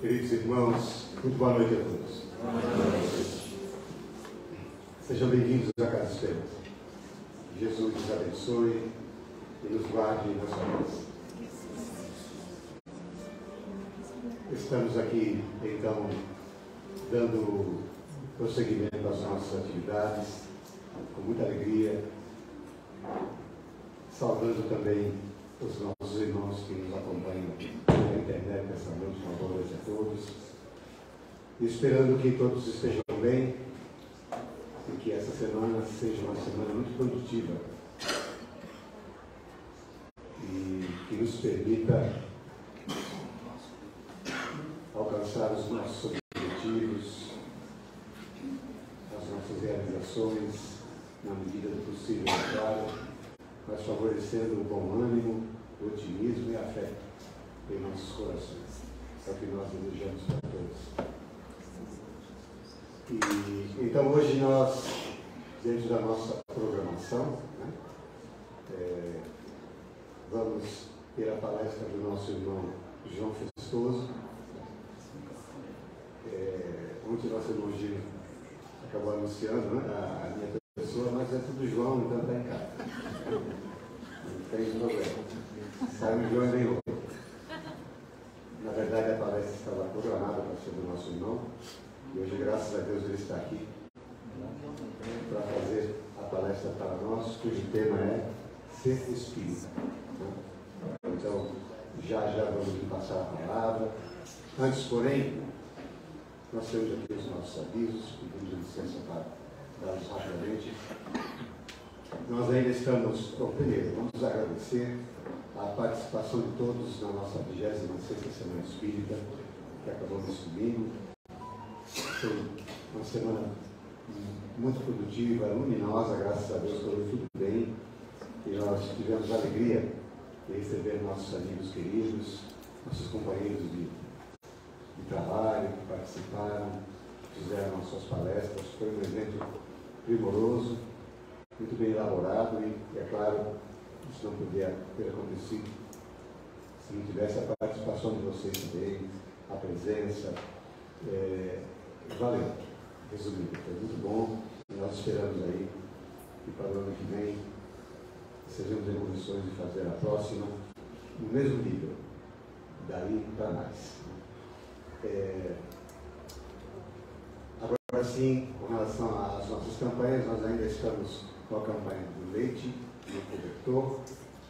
Queridos irmãos, muito boa noite a todos. Sejam bem-vindos à Casa Esperança. Jesus nos abençoe e nos guarde na sua paz. Estamos aqui, então, dando prosseguimento às nossas atividades, com muita alegria, saudando também os nossos irmãos que nos acompanham pela internet essa noite. Uma boa noite a todos. E esperando que todos estejam bem e que essa semana seja uma semana muito produtiva e que nos permita alcançar os nossos objetivos, as nossas realizações, na medida do possível, é claro, mas favorecendo o bom ânimo, o otimismo e a fé em nossos corações. É o que nós desejamos para todos. E, então, hoje nós, dentro da nossa programação, vamos ter a palestra do nosso irmão João Festoso. Ontem nosso irmão Gil acabou anunciando, a minha pessoa, mas é tudo João, então está em casa. Não tem problema. Sai um João e nem outro. Na verdade, a palestra estava programada para ser do nosso irmão, e hoje, graças a Deus, ele está aqui para fazer a palestra para nós, cujo tema é Ser Espírita. Então, já vamos lhe passar a palavra. Antes, porém, nós temos aqui os nossos avisos, pedimos licença para dar-los rapidamente. Nós ainda estamos, primeiro, vamos agradecer a participação de todos na nossa 26ª Semana Espírita, que acabou nesse domingo. Foi uma semana muito produtiva, luminosa, graças a Deus, correu tudo bem. E nós tivemos a alegria de receber nossos amigos queridos, nossos companheiros de trabalho, que participaram, fizeram as suas palestras. Foi um evento primoroso, muito bem elaborado e, é claro, isso não poderia ter acontecido se não tivesse a participação de vocês também, a presença. Valeu, resumindo, foi muito bom e nós esperamos aí que para o ano que vem sejamos em condições de fazer a próxima no mesmo nível, daí para mais. Agora sim, com relação às nossas campanhas, nós ainda estamos com a campanha do leite e do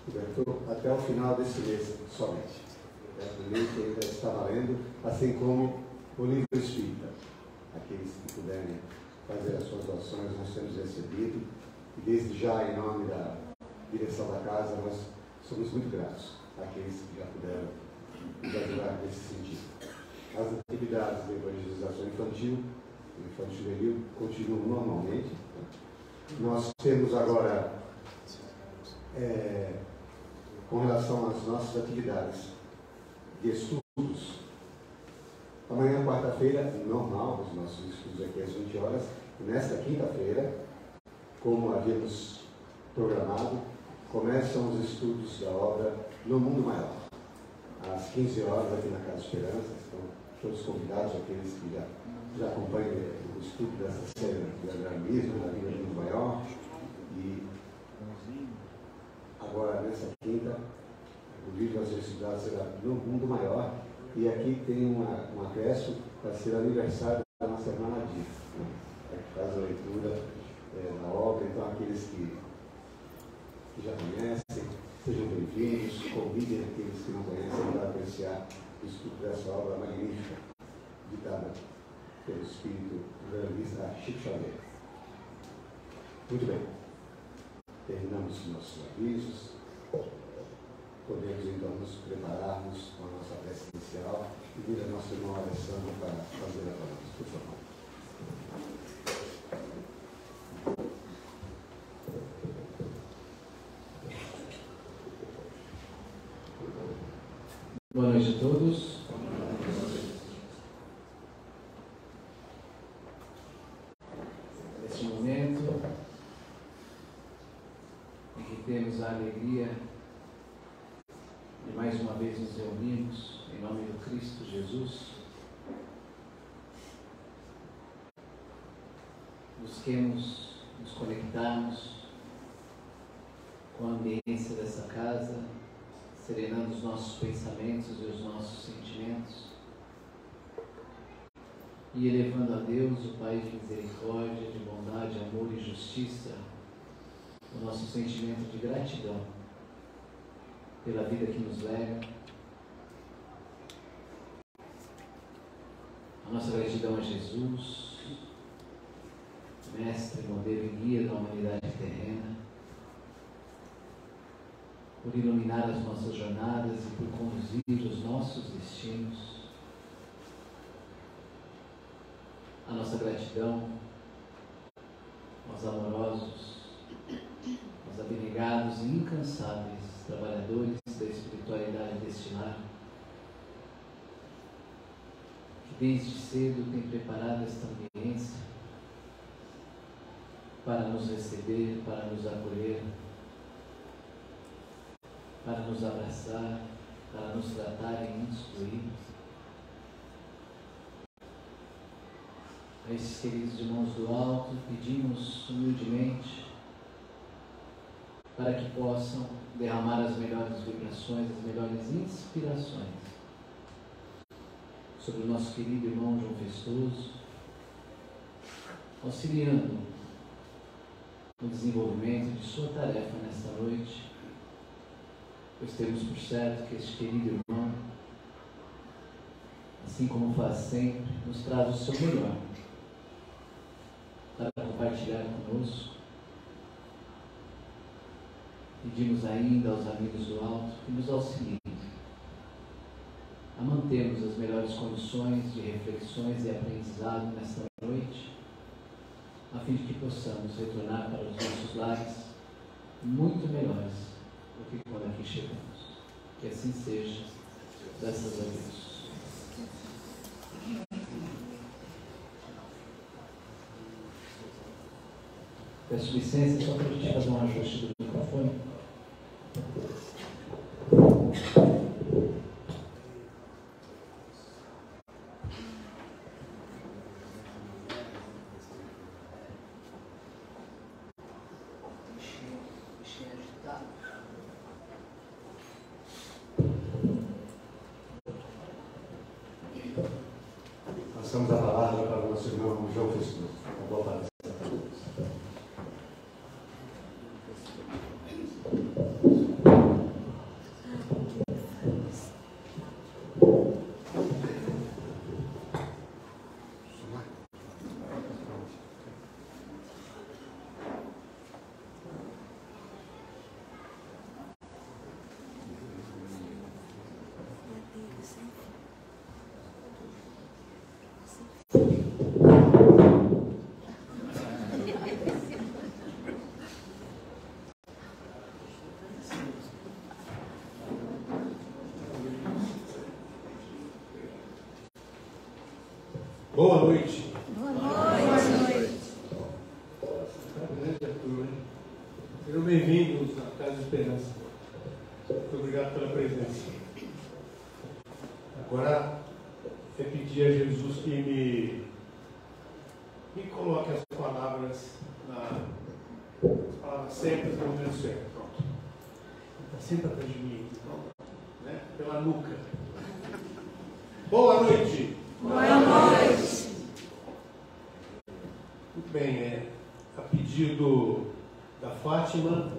cobertor até o final desse mês somente. O leite ainda está valendo, assim como o livro espírita. Aqueles que puderem fazer as suas doações, nós temos recebido, e desde já, em nome da direção da casa, nós somos muito gratos àqueles que já puderam nos ajudar nesse sentido. As atividades de evangelização infantil e juvenil continuam normalmente. Nós temos agora, com relação às nossas atividades de estudos, amanhã, quarta-feira, normal, os nossos estudos aqui às 20 horas. Nesta quinta-feira, como havíamos programado, começam os estudos da obra No Mundo Maior. Às 15 horas, aqui na Casa Esperança, estão todos convidados, aqueles que já acompanham o estudo dessa série do agrarismo, da vida do mundo maior. E agora, nessa quinta, o livro a ser estudado será No Mundo Maior. E aqui tem um acréscimo para ser aniversário da nossa irmã Nadir, que faz a leitura da obra. Então, aqueles que já conhecem, sejam bem-vindos, convidem aqueles que não conhecem para apreciar o estudo dessa obra magnífica, ditada pelo espírito jornalista Chico Xavier. Muito bem, terminamos os nossos avisos. Podemos então nos prepararmos com a nossa prece inicial e vir a nossa irmã Alessandra para fazer a palavra. Por favor. Boa noite a todos. Neste momento em que temos a alegria de mais uma vez nos reunirmos em nome do Cristo Jesus busquemos nos conectarmos com a ambiência dessa casa, serenando os nossos pensamentos e os nossos sentimentos e elevando a Deus, o Pai de misericórdia, de bondade, amor e justiça, o nosso sentimento de gratidão pela vida que nos lega, a nossa gratidão a Jesus, Mestre, modelo e guia da humanidade terrena, por iluminar as nossas jornadas e por conduzir os nossos destinos. A nossa gratidão aos amorosos, aos abnegados e incansáveis trabalhadores da espiritualidade deste lar, que desde cedo têm preparado esta ambiência para nos receber, para nos acolher, para nos abraçar, para nos tratar e instruir. A esses queridos irmãos do alto, pedimos humildemente para que possam derramar as melhores vibrações, as melhores inspirações sobre o nosso querido irmão João Festoso, auxiliando no desenvolvimento de sua tarefa nesta noite, pois temos por certo que este querido irmão, assim como faz sempre, nos traz o seu melhor para compartilhar conosco. Pedimos ainda aos amigos do alto que nos auxiliem a mantermos as melhores condições de reflexões e aprendizado nesta noite, a fim de que possamos retornar para os nossos lares muito melhores do que quando aqui chegamos. Que assim seja, graças a Deus. Peço licença só para a gente fazer um ajuste do microfone. Passamos a palavra para o nosso irmão João Festoso. Uma boa palestra para todos. Boa noite. Boa noite. Sejam bem-vindos à Casa de Esperança. Muito obrigado pela presença. Agora é pedir a Jesus que me coloque as palavras certas no momento certo. Pronto. Está sempre atrás de mim, então, né? Pela nuca. Boa noite. Boa noite. Muito bem, a pedido da Fátima,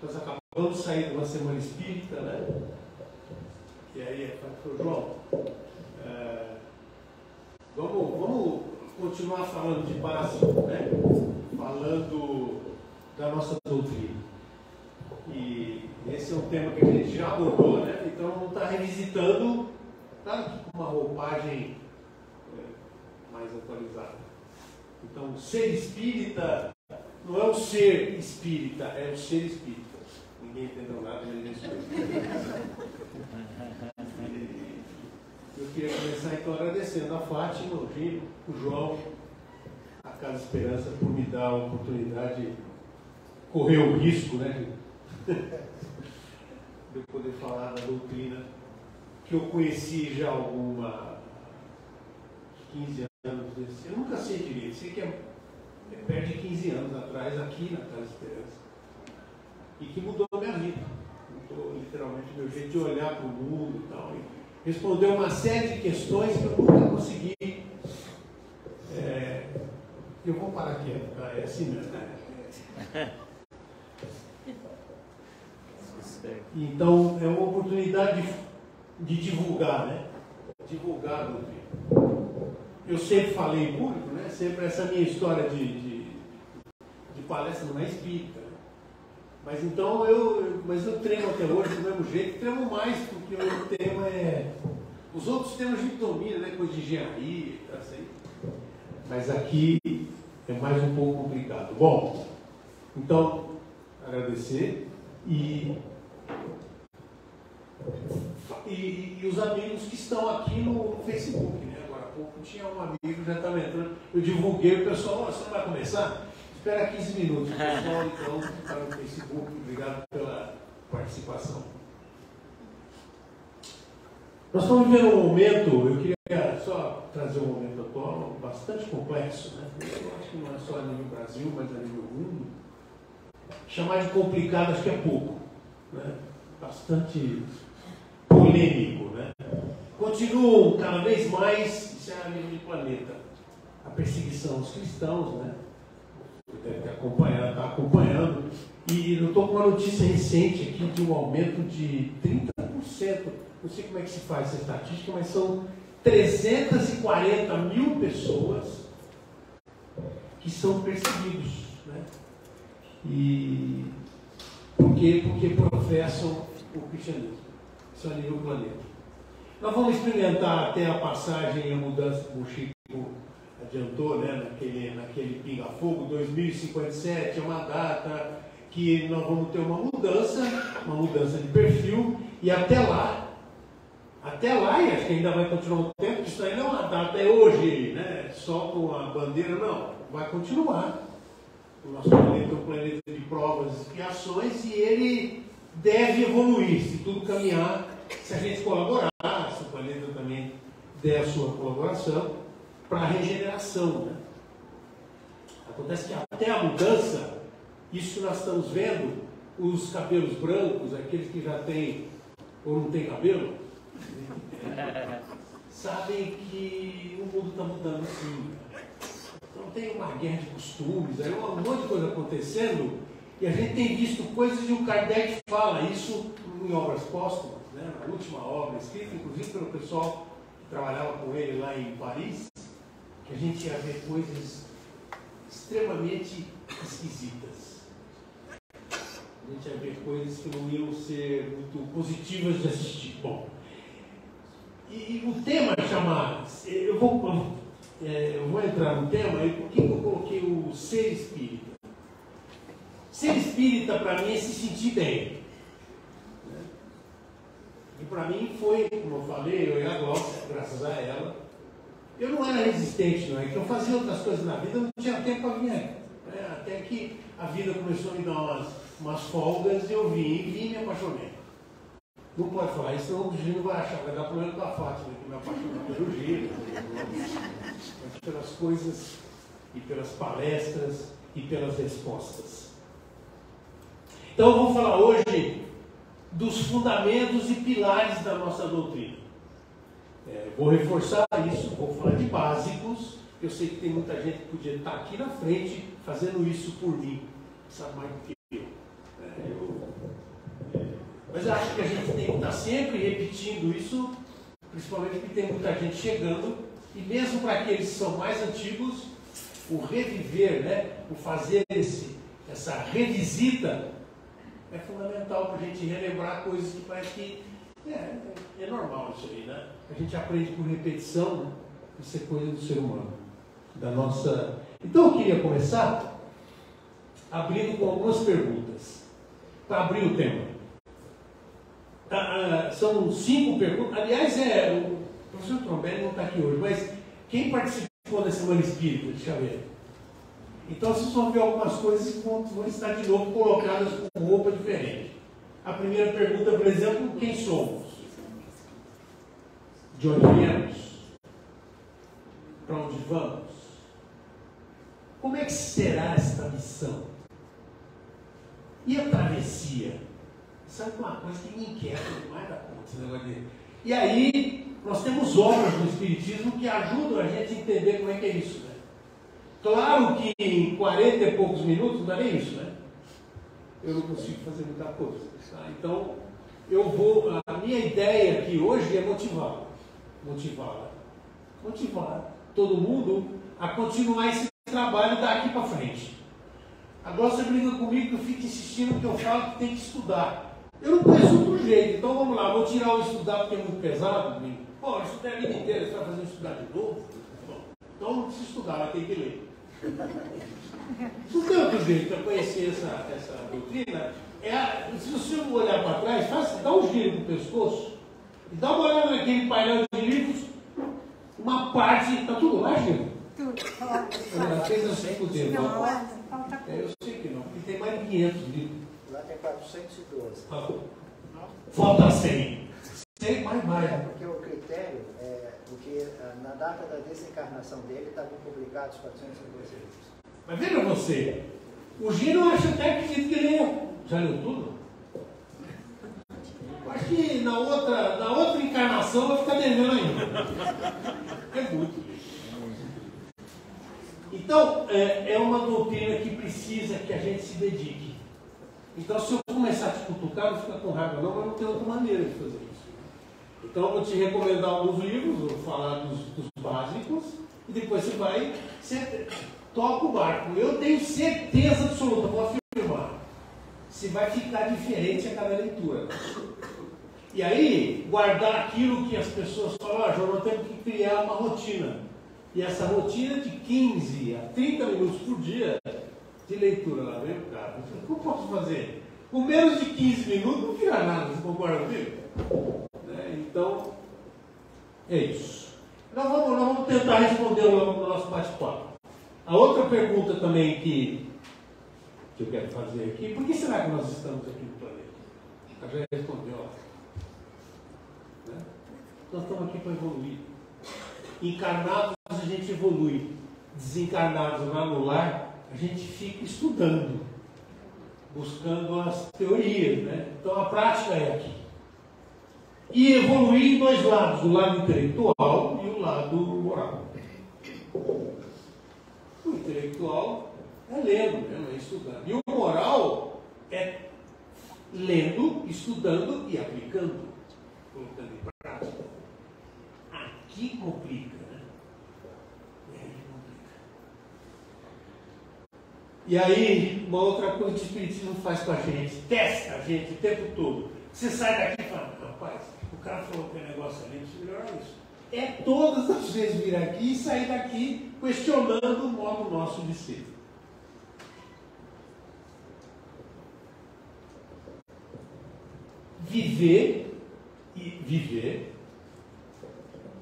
nós acabamos de sair de uma semana espírita, né? E aí, João, vamos continuar falando de básico, né? Falando da nossa doutrina. E esse é um tema que a gente já abordou, né? Então não está revisitando, tá? Com uma roupagem mais atualizada. Então, ser espírita não é o ser espírita, é o ser espírita. Ninguém entendeu nada, mas é isso mesmo. Eu queria começar então agradecendo a Fátima, o Gino, o João, a Casa Esperança, por me dar a oportunidade de correr o risco, né, de eu poder falar da doutrina que eu conheci já há 15 anos. Eu nunca sei direito, sei que é perto de 15 anos atrás, aqui na Casa Esperança, e que mudou a minha vida. Mudou literalmente o meu jeito de olhar para o mundo e tal. E respondeu uma série de questões que eu nunca consegui. Eu vou parar aqui, tá? É assim mesmo. Então, é uma oportunidade de divulgar, né? Divulgar a doutrina. Eu sempre falei em público, né? Sempre essa minha história de palestra não é espírita. Né? Mas então eu tremo até hoje do mesmo jeito, tremo mais, porque o tema é. Os outros temas a gente domina, né? Coisa de engenharia, tá assim. Mas aqui é mais um pouco complicado. Bom, então, agradecer e os amigos que estão aqui no Facebook, né? Agora há pouco tinha um amigo, já estava entrando, eu divulguei, o pessoal, você não vai começar? Espera 15 minutos, o pessoal então está no Facebook, obrigado pela participação. Nós estamos vivendo um momento, eu queria só trazer um momento atual, bastante complexo, né? Eu acho que não é só a nível Brasil, mas a nível mundo. Chamar de complicado acho que é pouco, né? Bastante polêmico, né? Continuam cada vez mais, isso é a nível de planeta, a perseguição aos cristãos, né? Você deve ter acompanhado, está acompanhando. E eu estou com uma notícia recente aqui de um aumento de 30%. Não sei como é que se faz essa estatística, mas são 340 mil pessoas que são perseguidos, né? E por quê? Porque professam o cristianismo. Isso é a nível planeta. Nós vamos experimentar até a passagem e a mudança que o Chico adiantou, né? naquele pinga-fogo, 2057 é uma data que nós vamos ter uma mudança de perfil, e até lá, e acho que ainda vai continuar um tempo, isso aí não é uma data, é hoje, né? Só com a bandeira, não, vai continuar. O nosso planeta é um planeta de provas e expiações, e ele deve evoluir, se tudo caminhar, se a gente colaborar, se o planeta também der a sua colaboração, para a regeneração, né? Acontece que até a mudança, isso que nós estamos vendo, os cabelos brancos, aqueles que já têm ou não têm cabelo, sabem que o mundo está mudando sim. Então tem uma guerra de costumes, aí um monte de coisa acontecendo, e a gente tem visto coisas, e o Kardec fala isso em obras póstumas, né? Na última obra, escrita inclusive pelo pessoal que trabalhava com ele lá em Paris, que a gente ia ver coisas extremamente esquisitas. A gente ia ver coisas que não iam ser muito positivas de assistir. Bom, e o tema chama... Eu vou entrar no tema, e por que eu coloquei o ser espírita? Ser espírita, para mim, é se sentir bem. Né? E para mim foi, como eu falei, eu e a Glória, graças a ela, eu não era resistente, não é? Que eu fazia outras coisas na vida, eu não tinha tempo para vir, né? Até que a vida começou a me dar umas folgas, e eu vim e me apaixonei. Não pode falar isso, senão o Gino vai achar, vai dar problema com a Fátima, que me apaixonou pelo Gino, mas pelas coisas, e pelas palestras, e pelas respostas. Então eu vou falar hoje dos fundamentos e pilares da nossa doutrina. Vou reforçar isso, vou falar de básicos. Eu sei que tem muita gente que podia estar aqui na frente fazendo isso por mim, sabe mais do que eu. Mas eu acho que a gente tem que estar sempre repetindo isso, principalmente porque tem muita gente chegando, e mesmo para aqueles que são mais antigos, o reviver, né, o fazer essa revisita é fundamental para a gente relembrar coisas que parece que é normal isso aí, né? A gente aprende por repetição, né? Isso é coisa do ser humano, da nossa... Então eu queria começar abrindo com algumas perguntas, para abrir o tema. São 5 perguntas. Aliás, o professor Trombelli não está aqui hoje, mas quem participou da Semana Espírita? Deixa eu ver. Então vocês vão ver algumas coisas que vão estar de novo colocadas com roupa diferente. A primeira pergunta, por exemplo, quem somos? De onde viemos? Para onde vamos? como é que será esta missão? E a travessia? Sabe uma coisa que me inquieta demais da conta, esse negócio de... E aí, nós temos obras no Espiritismo que ajudam a gente a entender como é que é isso, né? Claro que em 40 e poucos minutos não dá nem isso, né? Eu não consigo fazer muita coisa. Tá? Então, a minha ideia aqui hoje é motivar todo mundo a continuar esse trabalho daqui para frente. Agora você briga comigo que eu fico insistindo que eu falo que tem que estudar. Eu não conheço outro jeito, então vamos lá, vou tirar o estudar porque é muito pesado. Pô, eu estudei a vida inteira, você vai fazer estudar de novo? Bom, então não precisa estudar, vai ter que ler. Não tem outro jeito para conhecer essa doutrina. Se você olhar para trás, dá um giro no pescoço e dá uma olhada naquele painel de livros, uma parte, está tudo lá, Chico? Tudo. Fez assim com o dedo. Eu sei que não, porque tem mais de 500 livros. Lá tem 412. Falta 100. 100 mais. Porque o critério é porque na data da desencarnação dele estavam publicados 412 livros. Mas veja você, o Gino acha até que ele leu. Já leu tudo? Acho que na outra encarnação vai ficar devendo ainda. É muito. Então, é uma doutrina que precisa que a gente se dedique. Então, se eu começar a te cutucar, não fica com raiva não, mas não tem outra maneira de fazer isso. Então, eu vou te recomendar alguns livros, vou falar dos básicos, e depois você toca o barco. Eu tenho certeza absoluta, vou afirmar, se vai ficar diferente a cada leitura. E aí, guardar aquilo que as pessoas falam, João, nós temos que criar uma rotina. E essa rotina de 15 a 30 minutos por dia de leitura lá dentro, cara, o que eu posso fazer? Com menos de 15 minutos não vira nada, você concorda comigo? Então, é isso. Nós vamos tentar responder no nosso bate-papo. A outra pergunta também que eu quero fazer aqui, por que será que nós estamos aqui no planeta? A já respondeu, ó. Nós estamos aqui para evoluir. Encarnados a gente evolui, desencarnados lá no lar, a gente fica estudando, buscando as teorias, né? Então a prática é aqui. E evoluir em dois lados, o lado intelectual e o lado moral. O intelectual é lendo mesmo, é estudando. E o moral é lendo, estudando e aplicando, colocando em prática. Aqui complica, né? E aí, uma outra coisa que o Espiritismo faz com a gente, testa a gente o tempo todo. Você sai daqui e fala, rapaz, o cara falou que o negócio ali, precisa melhorar isso. É todas as vezes vir aqui e sair daqui questionando o modo nosso de ser. Viver,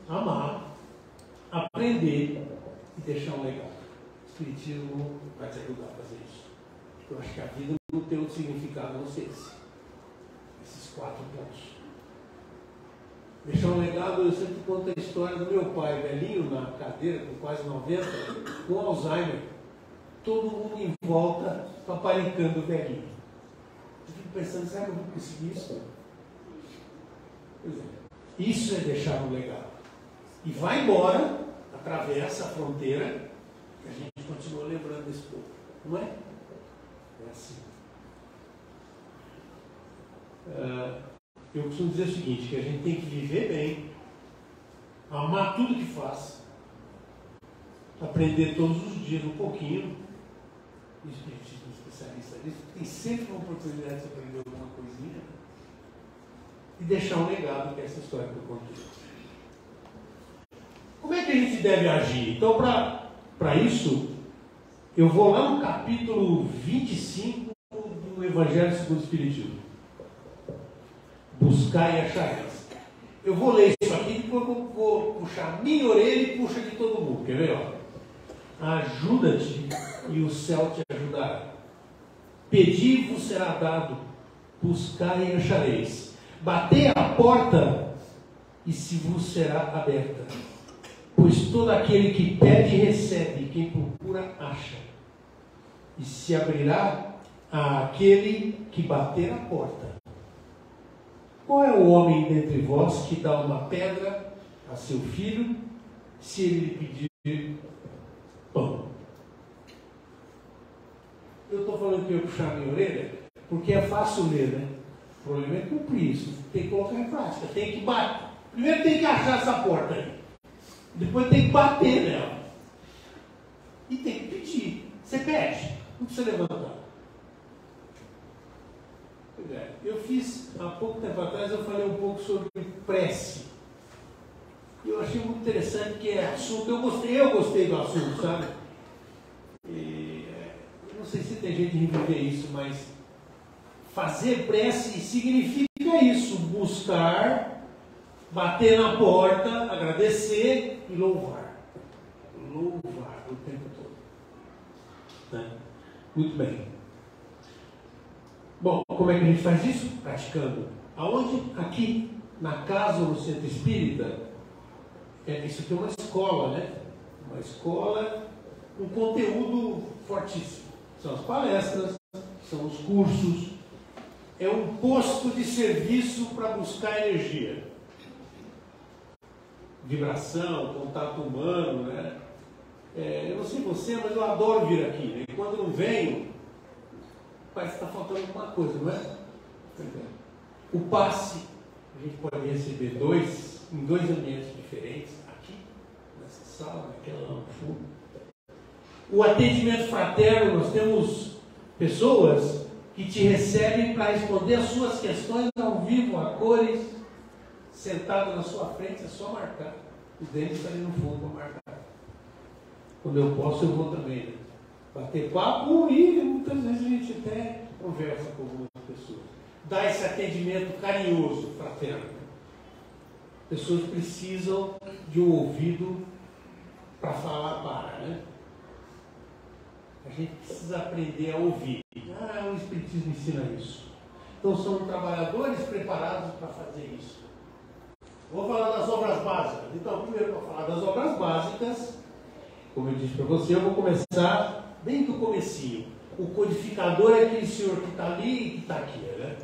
amar, aprender e deixar um legado. O Espiritismo vai te ajudar a fazer isso. Eu acho que a vida não tem outro significado, não sei esses 4 pontos. Deixar um legado, eu sempre conto a história do meu pai, velhinho, na cadeira, com quase 90, com Alzheimer. Todo mundo em volta, paparicando o velhinho. Eu fico pensando, será que eu vou conseguir isso? Pois é. Isso é deixar um legado. E vai embora, atravessa a fronteira, e a gente continua lembrando desse povo. Não é? É assim. Eu costumo dizer o seguinte, que a gente tem que viver bem, amar tudo que faz, aprender todos os dias um pouquinho. O Espiritismo é especialista nisso, tem sempre uma oportunidade de aprender alguma coisinha, e deixar um legado, que é essa história que eu contei. Como é que a gente deve agir? Então, para isso, eu vou lá no capítulo 25 do Evangelho segundo o Espiritismo. Buscar e achareis. Eu vou ler isso aqui e depois eu vou puxar minha orelha e puxa de todo mundo. Quer ver? Ó? Ajuda-te e o céu te ajudará. Pedi e vos será dado. Buscai e achareis. Batei a porta e se vos será aberta. Pois todo aquele que pede recebe, e quem procura acha. e se abrirá àquele que bater a porta. Qual é o homem dentre vós que dá uma pedra a seu filho, se ele lhe pedir pão? Eu estou falando que eu puxar minha orelha, porque é fácil ler, né? O problema é cumprir isso, tem que colocar em prática, tem que bater. Primeiro tem que achar essa porta aí, depois tem que bater nela. E tem que pedir. Você pede, não precisa levantar. Eu fiz, há pouco tempo atrás, eu falei um pouco sobre prece. Eu achei muito interessante que é assunto, eu gostei do assunto, sabe? Eu não sei se tem jeito de reviver isso, mas fazer prece significa isso, buscar, bater na porta, agradecer e louvar. Louvar o tempo todo. Né? Muito bem. Bom, como é que a gente faz isso? Praticando. Aonde? Aqui, na casa ou no centro espírita, isso aqui é uma escola, né? Uma escola com conteúdo fortíssimo. São as palestras, são os cursos, é um posto de serviço para buscar energia. Vibração, contato humano, né? Eu não sei você, mas eu adoro vir aqui, né? E quando não venho, parece que está faltando alguma coisa, não é? O passe, a gente pode receber em dois ambientes diferentes, aqui, nessa sala, naquela lá no fundo. O atendimento fraterno, nós temos pessoas que te recebem para responder as suas questões ao vivo, a cores, sentado na sua frente, é só marcar. O Denis está ali no fundo para marcar. Quando eu posso, eu vou também, né? Bater papo e muitas vezes a gente até conversa com algumas pessoas. Dá esse atendimento carinhoso, fraterno. Pessoas precisam de um ouvido para falar para, né? A gente precisa aprender a ouvir. O Espiritismo ensina isso. Então são trabalhadores preparados para fazer isso. Vou falar das obras básicas. Então, primeiro para falar das obras básicas, como eu disse para você, eu vou começar bem do comecinho. O codificador é aquele senhor que está ali e que está aqui, né?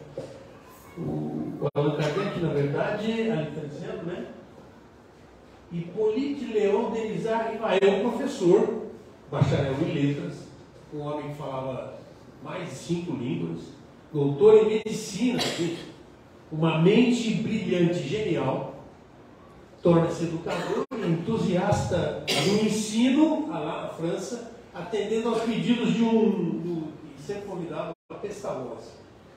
O Allan Kardec, na verdade, ali está dizendo, né? Hippolyte Léon Denisard Rivail, professor, bacharel em letras, um homem que falava mais de 5 línguas, doutor em medicina, uma mente brilhante, genial, torna-se educador, entusiasta do ensino, lá na França, atendendo aos pedidos de sempre convidado a Pestalozzi,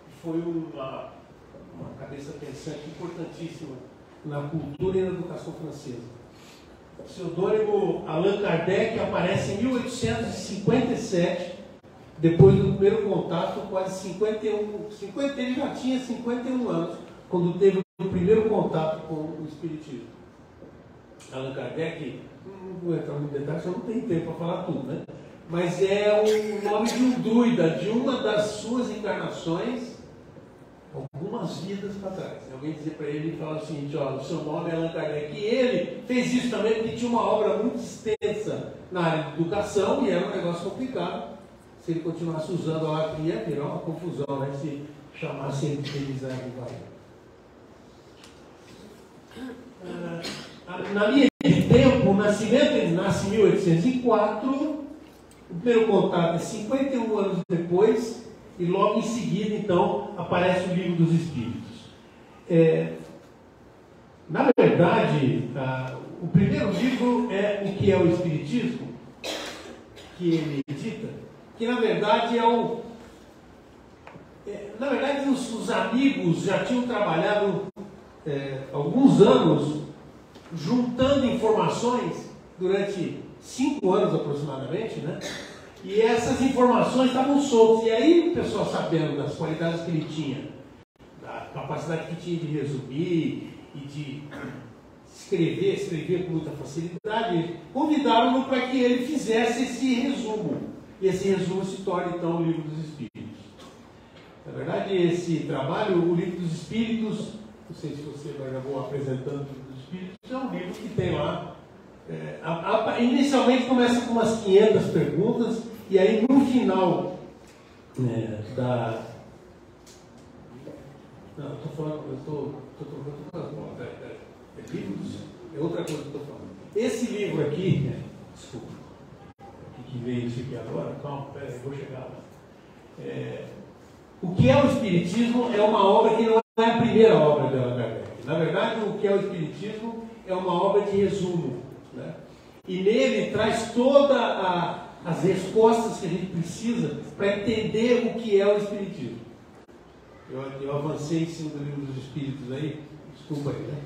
que foi uma cabeça pensante importantíssima na cultura e na educação francesa. O pseudônimo Allan Kardec aparece em 1857, depois do primeiro contato, quase 51, ele já tinha 51 anos, quando teve o primeiro contato com o Espiritismo. Allan Kardec, não vou entrar no detalhe, só não tem tempo para falar tudo, né? Mas é o nome de um druida, de uma das suas encarnações, algumas vidas para trás. Alguém dizer para ele e falar o seguinte: ó, o seu nome é Allan Kardec. E ele fez isso também porque tinha uma obra muito extensa na área de educação e era um negócio complicado. Se ele continuasse usando a arte, ia virar uma confusão, né? Se chamasse ele de Denisard Rivail. Na linha de tempo, o nascimento, ele nasce em 1804, o primeiro contato é 51 anos depois, e logo em seguida, então, aparece o Livro dos Espíritos. Na verdade, o primeiro livro é o que é o Espiritismo, que ele edita, que na verdade na verdade, os amigos já tinham trabalhado alguns anos juntando informações durante 5 anos aproximadamente, né? E essas informações estavam soltas. E aí o pessoal, sabendo das qualidades que ele tinha, da capacidade que tinha de resumir e de escrever com muita facilidade, convidaram-no para que ele fizesse esse resumo. E esse resumo se torna então o Livro dos Espíritos. Na verdade, esse trabalho, o Livro dos Espíritos, não sei se você já vou apresentando o Livro dos Espíritos, é um livro que tem lá. Inicialmente começa com umas 500 perguntas, e aí no final Não, eu estou falando, eu estou trocando. É outra coisa que eu estou falando. Esse livro aqui, desculpa, o que veio isso aqui agora? Calma, peraí, vou chegar lá. O que é o Espiritismo é uma obra que não é a primeira obra de Allan Kardec. Na verdade, o que é o Espiritismo é uma obra de resumo, né? E nele traz todas as respostas que a gente precisa para entender o que é o Espiritismo. Eu avancei em cima do Livro dos Espíritos aí, desculpa aí, né?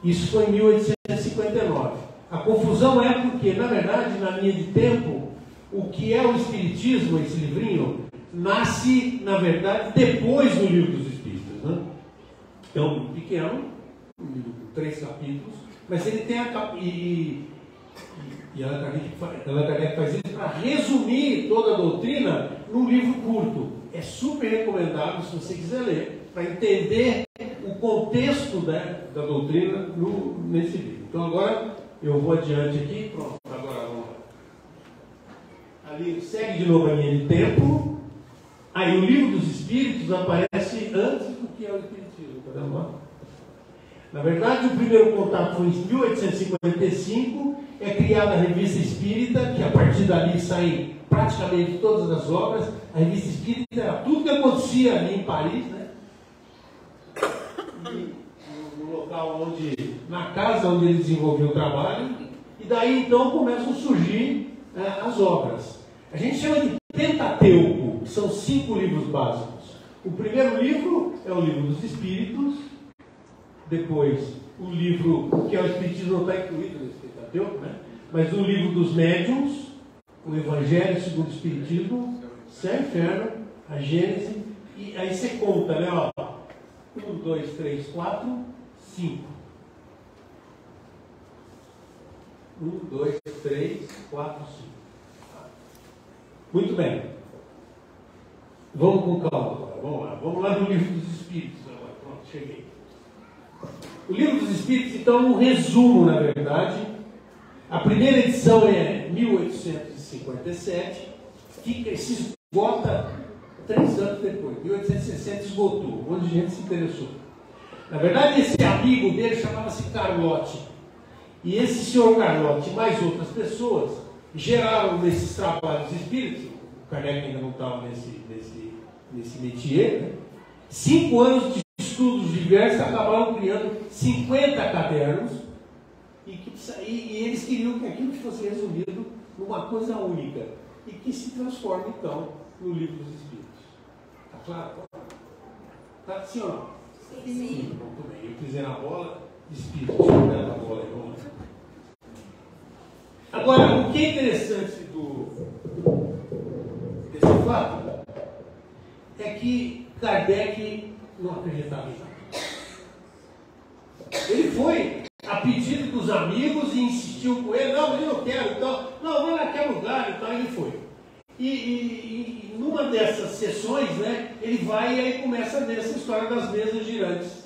Isso foi em 1859. A confusão é porque, na verdade, na linha de tempo, o que é o Espiritismo, esse livrinho, nasce, na verdade, depois do Livro dos Espíritos, né? É um livro pequeno, um livro com 3 capítulos, mas ele tem e Allan Kardec faz isso para resumir toda a doutrina num livro curto. É super recomendável, se você quiser ler, para entender o contexto, né, da doutrina nesse livro. Então agora eu vou adiante aqui, pronto, agora vamos lá. Ali segue de novo a linha de tempo. Aí o Livro dos Espíritos aparece antes do que é o Espiritismo, tá vendo lá? Na verdade, o primeiro contato foi em 1855, é criada a Revista Espírita, que a partir dali saem praticamente todas as obras. A Revista Espírita era tudo que acontecia ali em Paris, né? E no local onde, na casa onde ele desenvolveu o trabalho, e daí então começam a surgir as obras. A gente chama de Pentateuco, que são 5 livros básicos. O primeiro livro é o Livro dos Espíritos, depois o livro, que é o Espiritismo, não está incluído nesse Pentateuco, né? Mas o Livro dos Médiuns, o Evangelho segundo o Espiritismo, Céu e Inferno, a Gênese, e aí você conta, né? 1, 2, 3, 4, 5. 1, 2, 3, 4, 5. Muito bem. Vamos com calma agora. Vamos lá. Vamos lá no Livro dos Espíritos agora. Pronto, cheguei. O Livro dos Espíritos, então, é um resumo, na verdade. A primeira edição é 1857, que se esgota 3 anos depois. 1860 esgotou, um monte de gente se interessou. Na verdade, esse amigo dele chamava-se Carlotti. E esse senhor Carlotti, mais outras pessoas, geraram nesses trabalhos espíritos, o Kardec ainda não estava nesse métier, né? 5 anos de estudos diversos, acabaram criando 50 cadernos, e eles queriam que aquilo fosse resumido numa coisa única, e que se transforme, então, no Livro dos Espíritos. Está claro? Está sim ou não? Sim. Muito bem. Eu fizer na bola, Espírito, deixa eu ver na bola aí, vamos lá. Agora, o que é interessante desse fato é que Kardec não acreditava em nada. Ele foi a pedido dos amigos e insistiu com ele, não, mas eu não quero, então, não, vou naquele lugar, então ele foi. E numa dessas sessões, né, ele vai e aí começa nessa história das mesas girantes.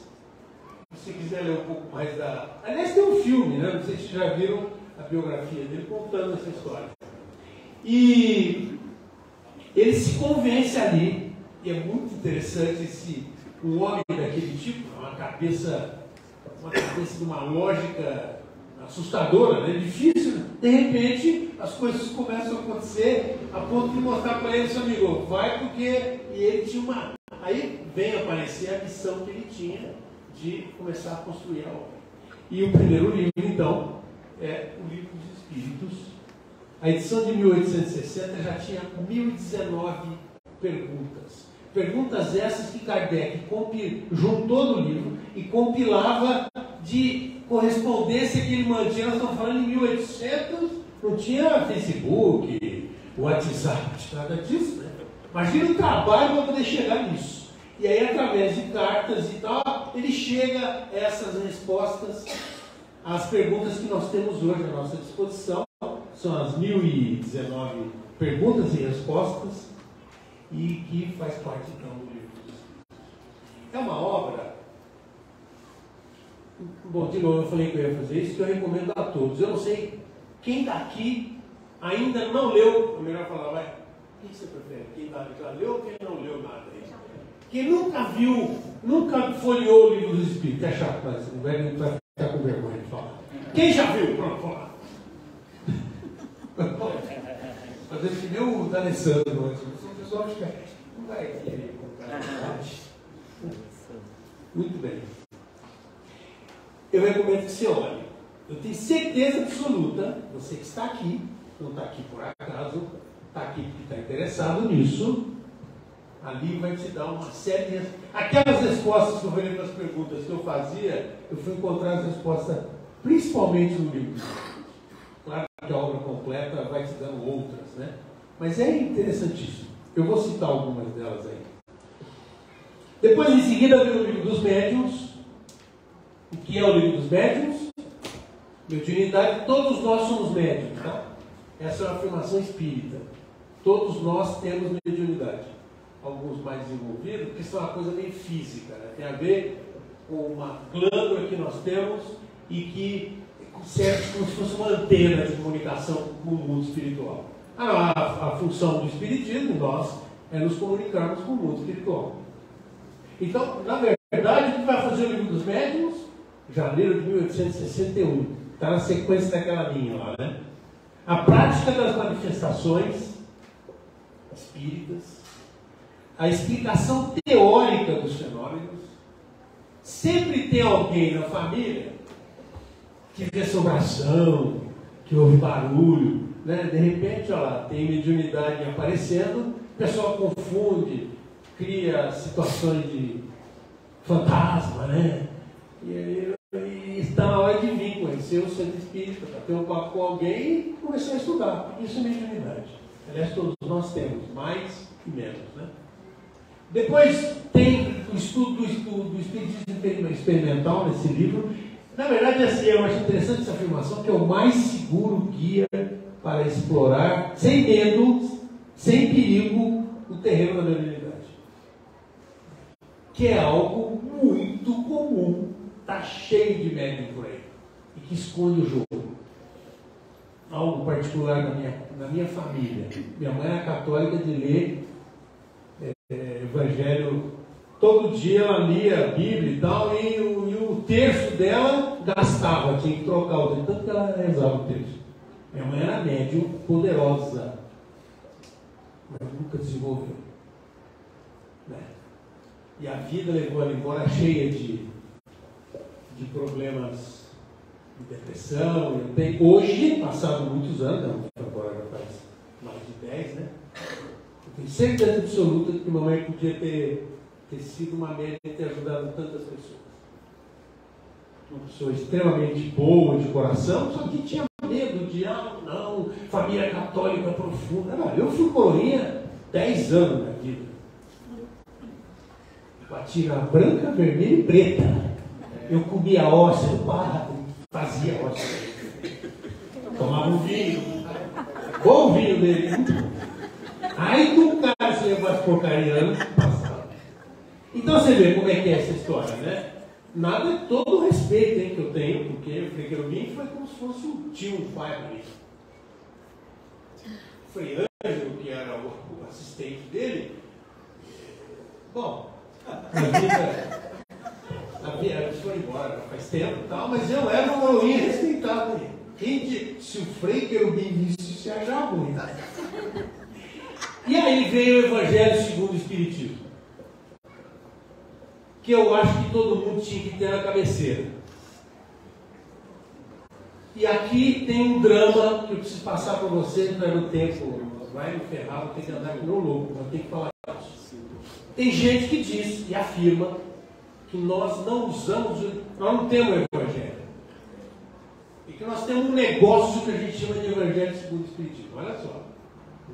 Se você quiser ler um pouco mais da... Aliás, tem um filme, né? Não sei se já viram a biografia dele contando essa história. E ele se convence ali, e é muito interessante um homem daquele tipo, uma cabeça de uma lógica assustadora, né? Difícil, né? De repente as coisas começam a acontecer a ponto de mostrar para ele, seu amigo, vai porque... E ele tinha uma... Aí vem aparecer a missão que ele tinha de começar a construir a obra. E o primeiro livro, então, é o Livro dos Espíritos. A edição de 1860 já tinha 1019 perguntas. Perguntas essas que Kardec juntou no livro e compilava de correspondência que ele mantinha. Nós estamos falando em 1800, não tinha Facebook, WhatsApp, não tinha nada disso, né? Imagina o trabalho para poder chegar nisso. E aí, através de cartas e tal, ele chega a essas respostas às perguntas que nós temos hoje à nossa disposição. São as 1019 perguntas e respostas, e que faz parte, então, do Livro dos Espíritos. É uma obra... Bom, de novo, eu falei que eu ia fazer isso, que eu recomendo a todos. Eu não sei quem daqui ainda não leu, ou melhor falar, Quem você prefere? Quem já leu ou quem não leu nada aí? Quem nunca viu, nunca folheou o livro dos Espíritos? É chato, mas o velho vai ficar com vergonha de falar. Quem já viu? Pronto, vamos lá. Fazer que nem o D'Alessandro, o pessoal fica, não vai querer comprar. Muito bem. Eu recomendo que você olhe. Eu tenho certeza absoluta, você que está aqui, não está aqui por acaso, está aqui porque está interessado nisso, ali vai te dar uma série de... Aquelas respostas que eu falei para as perguntas que eu fazia, eu fui encontrar as respostas principalmente no livro. Claro que a obra completa vai te dando outras, né? Mas é interessantíssimo. Eu vou citar algumas delas aí. Depois, em seguida, vem o livro dos médiuns. O que é o livro dos médiuns? Mediunidade, todos nós somos médiuns, tá? Essa é uma afirmação espírita. Todos nós temos mediunidade. Alguns mais desenvolvidos, porque isso é uma coisa bem física, né? Tem a ver com uma glândula que nós temos e que serve como se fosse uma antena de comunicação com o mundo espiritual. A função do espiritismo em nós é nos comunicarmos com o mundo espiritual. Então, na verdade, a gente vai fazer o livro dos médiuns, janeiro de 1861. Está na sequência daquela linha lá, né? A prática das manifestações espíritas, a explicação teórica dos fenômenos. Sempre tem alguém na família que vê assombração, que ouve barulho, né? De repente, olha lá, tem mediunidade aparecendo, o pessoal confunde, cria situações de fantasma, né? E está na hora de vir conhecer o centro espírita, para ter um papo com alguém e começar a estudar. Isso é mediunidade. Aliás, todos nós temos, mais e menos, né? Depois tem o estudo do espiritismo experimental nesse livro. Na verdade, assim, eu acho interessante essa afirmação, que é o mais seguro guia para explorar, sem medo, sem perigo, o terreno da mediunidade. Que é algo muito comum, está cheio de médium por aí, e que esconde o jogo. Algo particular na minha família. Minha mãe era católica de ler Evangelho. Todo dia ela lia a Bíblia e tal, e o terço dela gastava, tinha que trocar o terço, tanto que ela rezava o terço. Minha mãe era médium, poderosa, mas nunca desenvolveu. Né? E a vida levou ela embora cheia de problemas de depressão. Hoje, passado muitos anos, agora já faz mais de 10, né? Eu tenho certeza absoluta que mamãe podia ter sido uma médium e ter ajudado tantas pessoas. Uma pessoa extremamente boa de coração, só que tinha medo de, não, família católica profunda. Não, eu fui coroinha 10 anos na vida. Batia na branca, vermelha e preta. Eu comia hóstia do padre, fazia hóstia. Tomava um vinho, bom vinho dele. Aí do cara se levou as porcarias passava. Então você vê como é que é essa história, né? Nada, todo o respeito, hein, que eu tenho, porque o Frei Querubim foi como se fosse um tio, um pai para mim. O Frei Ângelo, que era o assistente dele, bom, a vida foi embora faz tempo e tal, mas eu era um coroinha respeitado. Se o Frei Querubim isso se achava ruim. E aí veio o Evangelho segundo o Espiritismo, que eu acho que todo mundo tinha que ter na cabeceira. E aqui tem um drama que eu preciso passar para vocês, não é no tempo, vai me ferrar, vou ter que andar com o louco, vou ter que falar isso. Tem gente que diz e afirma que nós não usamos, nós não temos o Evangelho. E que nós temos um negócio que a gente chama de Evangelho segundo o Espiritismo. Olha só,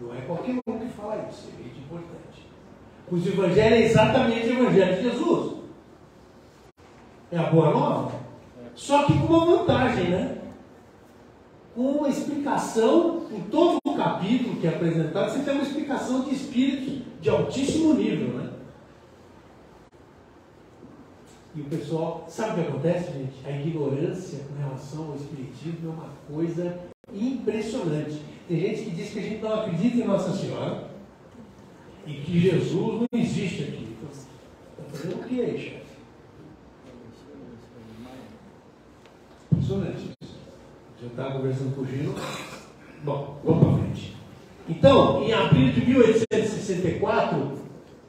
não é qualquer um que fala isso, é muito importante. Os Evangelhos é exatamente o Evangelho de Jesus. É a boa nova. Só que com uma vantagem, né? Com uma explicação, em todo o capítulo que é apresentado, você tem uma explicação de espíritos de altíssimo nível, né? E o pessoal, sabe o que acontece, gente? A ignorância com relação ao espiritismo é uma coisa impressionante. Tem gente que diz que a gente não acredita em Nossa Senhora, e que Jesus não existe aqui. Está fazendo o que aí, chefe? Impressionante isso. Já estava conversando com o Gino. Bom, vamos para frente. Então, em abril de 1864,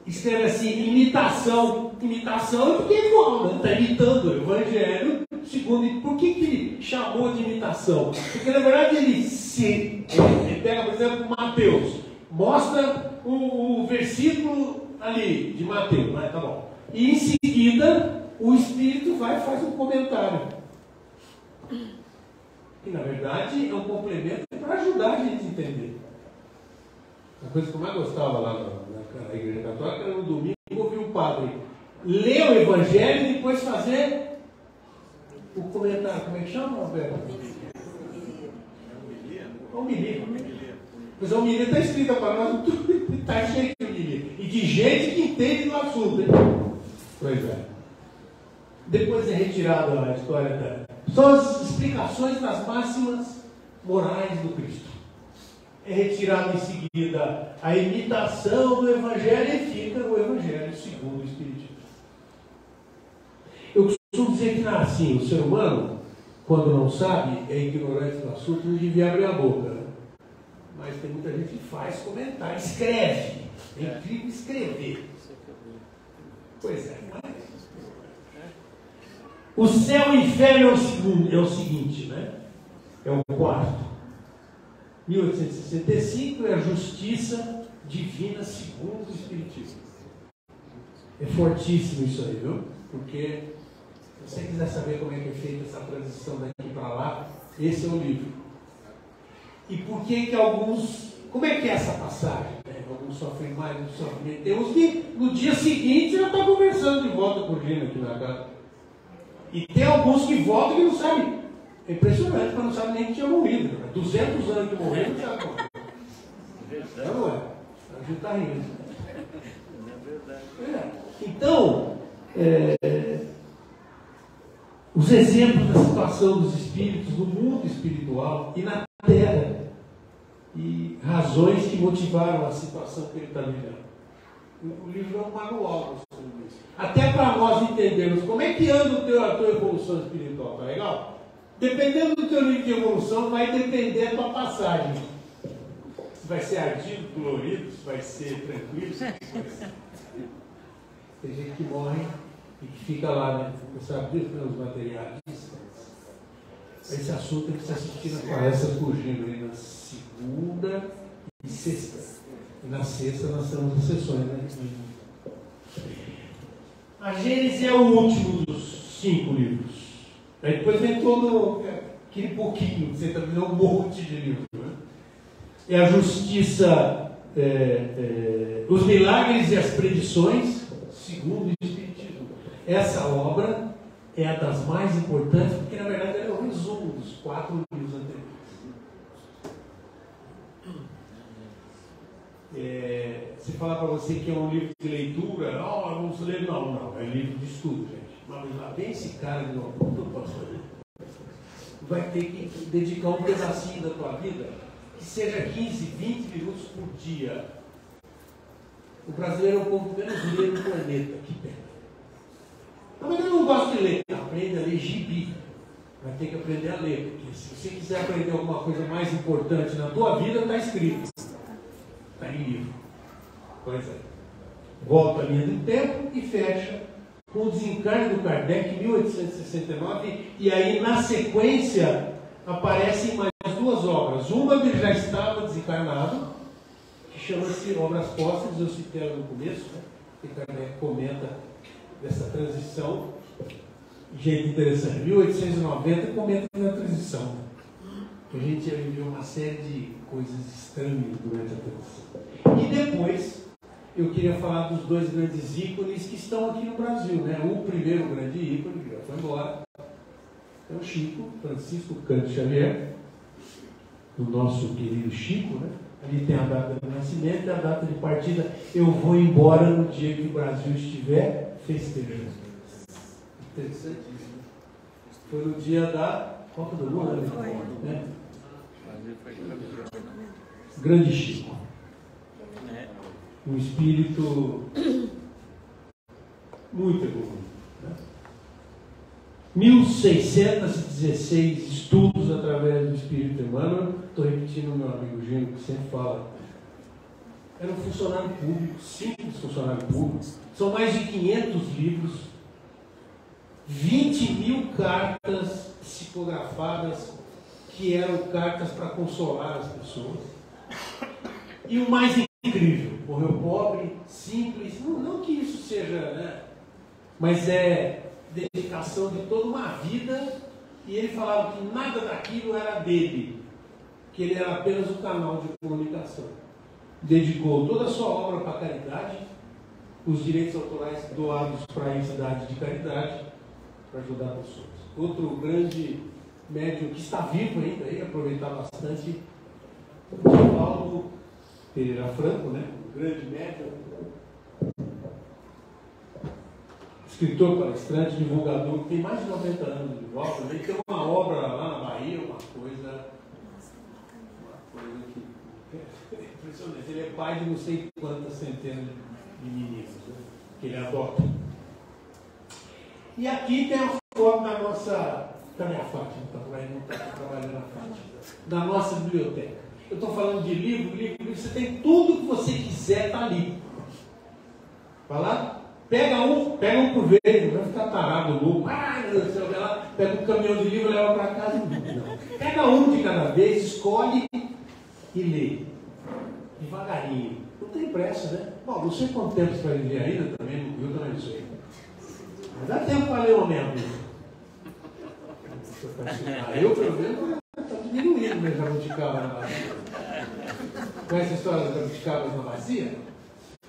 escreve assim, imitação. Imitação é porque é igual, né? Está imitando o Evangelho segundo. Por que ele chamou de imitação? Porque, na verdade, ele pega, por exemplo, Mateus, mostra o versículo ali de Mateus, mas tá bom. E em seguida, o Espírito vai e faz um comentário. Que, na verdade, é um complemento para ajudar a gente a entender. A coisa que eu mais gostava lá na igreja católica era no domingo ouvir o padre ler o Evangelho e depois fazer o comentário. Como é que chama, Roberto? Homilia. Mas a homilia está escrita para nós, está cheio de homilia. E de gente que entende do assunto. Hein? Pois é. Depois é retirada a história são as explicações das máximas morais do Cristo. É retirado em seguida a imitação do Evangelho e fica o Evangelho segundo o Espiritismo. Eu costumo dizer que assim, o ser humano, quando não sabe, é ignorante do assunto, não devia abrir a boca. Né? Mas tem muita gente que faz comentário, escreve. É incrível escrever. Pois é, mas... O céu e o inferno é o seguinte, né? É o quarto. 1865 é a justiça divina segundo o Espiritismo. É fortíssimo isso aí, viu? Porque, se você quiser saber como é que é feita essa transição daqui para lá, esse é o livro. E por que alguns... Como é que é essa passagem? Né? Alguns sofrem mais, outros sofrem menos. Tem uns que no dia seguinte já está conversando de volta com o Gino aqui na casa. E tem alguns que voltam e não sabem. É impressionante, mas não sabe nem que tinha morrido. 200 anos que morreu, não sabe como. Não é? A gente está rindo. É verdade. Então, os exemplos da situação dos espíritos no mundo espiritual e na Terra, e razões que motivaram a situação que ele está vivendo. O livro é um manual sobre isso. Até para nós entendermos como é que anda a tua evolução espiritual, tá legal? Dependendo do teu nível de evolução, vai depender da tua passagem. Se vai ser ardido, dolorido, se vai ser tranquilo, se vai ser... Tem gente que morre e que fica lá, né? Você sabe disso, pelos materiais. Esse assunto tem que se assistir nas palestras fugindo aí na segunda e sexta. E na sexta nós temos as sessões, né? A Gênesis é o último dos 5 livros. Aí depois vem todo aquele pouquinho, você está vendo um monte de livros. Né? É a justiça, os milagres e as predições, segundo o Espiritismo. Essa obra é a das mais importantes, porque na verdade ela é o resumo dos 4 livros anteriores. Se falar para você que é um livro de leitura, vamos ler, não, é livro de estudo, gente. Mas lá vem esse cara de novo, o que eu posso fazer? Vai ter que dedicar um pedacinho da tua vida, que seja 15, 20 minutos por dia. O brasileiro é o povo que menos lê no planeta, que pena. Mas eu não gosto de ler, aprende a ler gibi. Vai ter que aprender a ler, porque se você quiser aprender alguma coisa mais importante na tua vida, está escrito. Está em livro. Pois é. Volta a linha do tempo e fecha com o desencarne do Kardec em 1869. E aí, na sequência, aparecem mais 2 obras. Uma ele já estava desencarnado, que chama-se Obras Póstumas, eu citei ela no começo, né? Que Kardec comenta dessa transição. Gente interessante, 1890 comenta da transição. A gente já viveu uma série de coisas estranhas durante a transição. E depois, eu queria falar dos 2 grandes ícones que estão aqui no Brasil, né? O primeiro grande ícone, que já foi embora, é o Chico, Francisco Cândido Xavier, do nosso querido Chico, né? Ali tem a data de nascimento e a data de partida. Eu vou embora no dia que o Brasil estiver festejando. Interessantíssimo. Foi no dia da Copa do Mundo, né? Grande Chico. um espírito muito evoluído. Né? 1616 estudos através do Espírito Emmanuel. Estou repetindo o meu amigo Gino, que sempre fala. Era um funcionário público, simples funcionário público. São mais de 500 livros, 20 mil cartas psicografadas, que eram cartas para consolar as pessoas. E o mais incrível, morreu pobre, simples, não que isso seja, né? Mas é dedicação de toda uma vida, e ele falava que nada daquilo era dele, que ele era apenas um canal de comunicação. Dedicou toda a sua obra para a caridade, os direitos autorais doados para a entidade de caridade, para ajudar pessoas. Outro grande médium que está vivo ainda, e aproveitar bastante, o Paulo Pereira Franco, né? Um grande médium, escritor, palestrante, divulgador, que tem mais de 90 anos de volta, ele tem uma obra lá na Bahia, uma coisa que é impressionante. Ele é pai de não sei quantas centenas de meninos, né? Que ele adota. E aqui tem a foto da nossa. Cadê a Fátima? Não está trabalhando a Fátima. Da nossa biblioteca. Eu estou falando de livro, você tem tudo que você quiser, está ali. Vai lá, pega um por vez, não vai ficar parado louco. Ai, meu Deus do céu, vai lá, pega um caminhão de livro e leva para casa. Não. Pega um de cada vez, escolhe e lê. Devagarinho. Não tem pressa, né? Bom, não sei quanto tempo você vai viver ainda, também, eu também não sei. Mas dá tempo para ler uma meia dúzia. Eu, pelo menos, está diminuindo meu jabuticaba na bacia. Conhece a história das jabuticabas na bacia?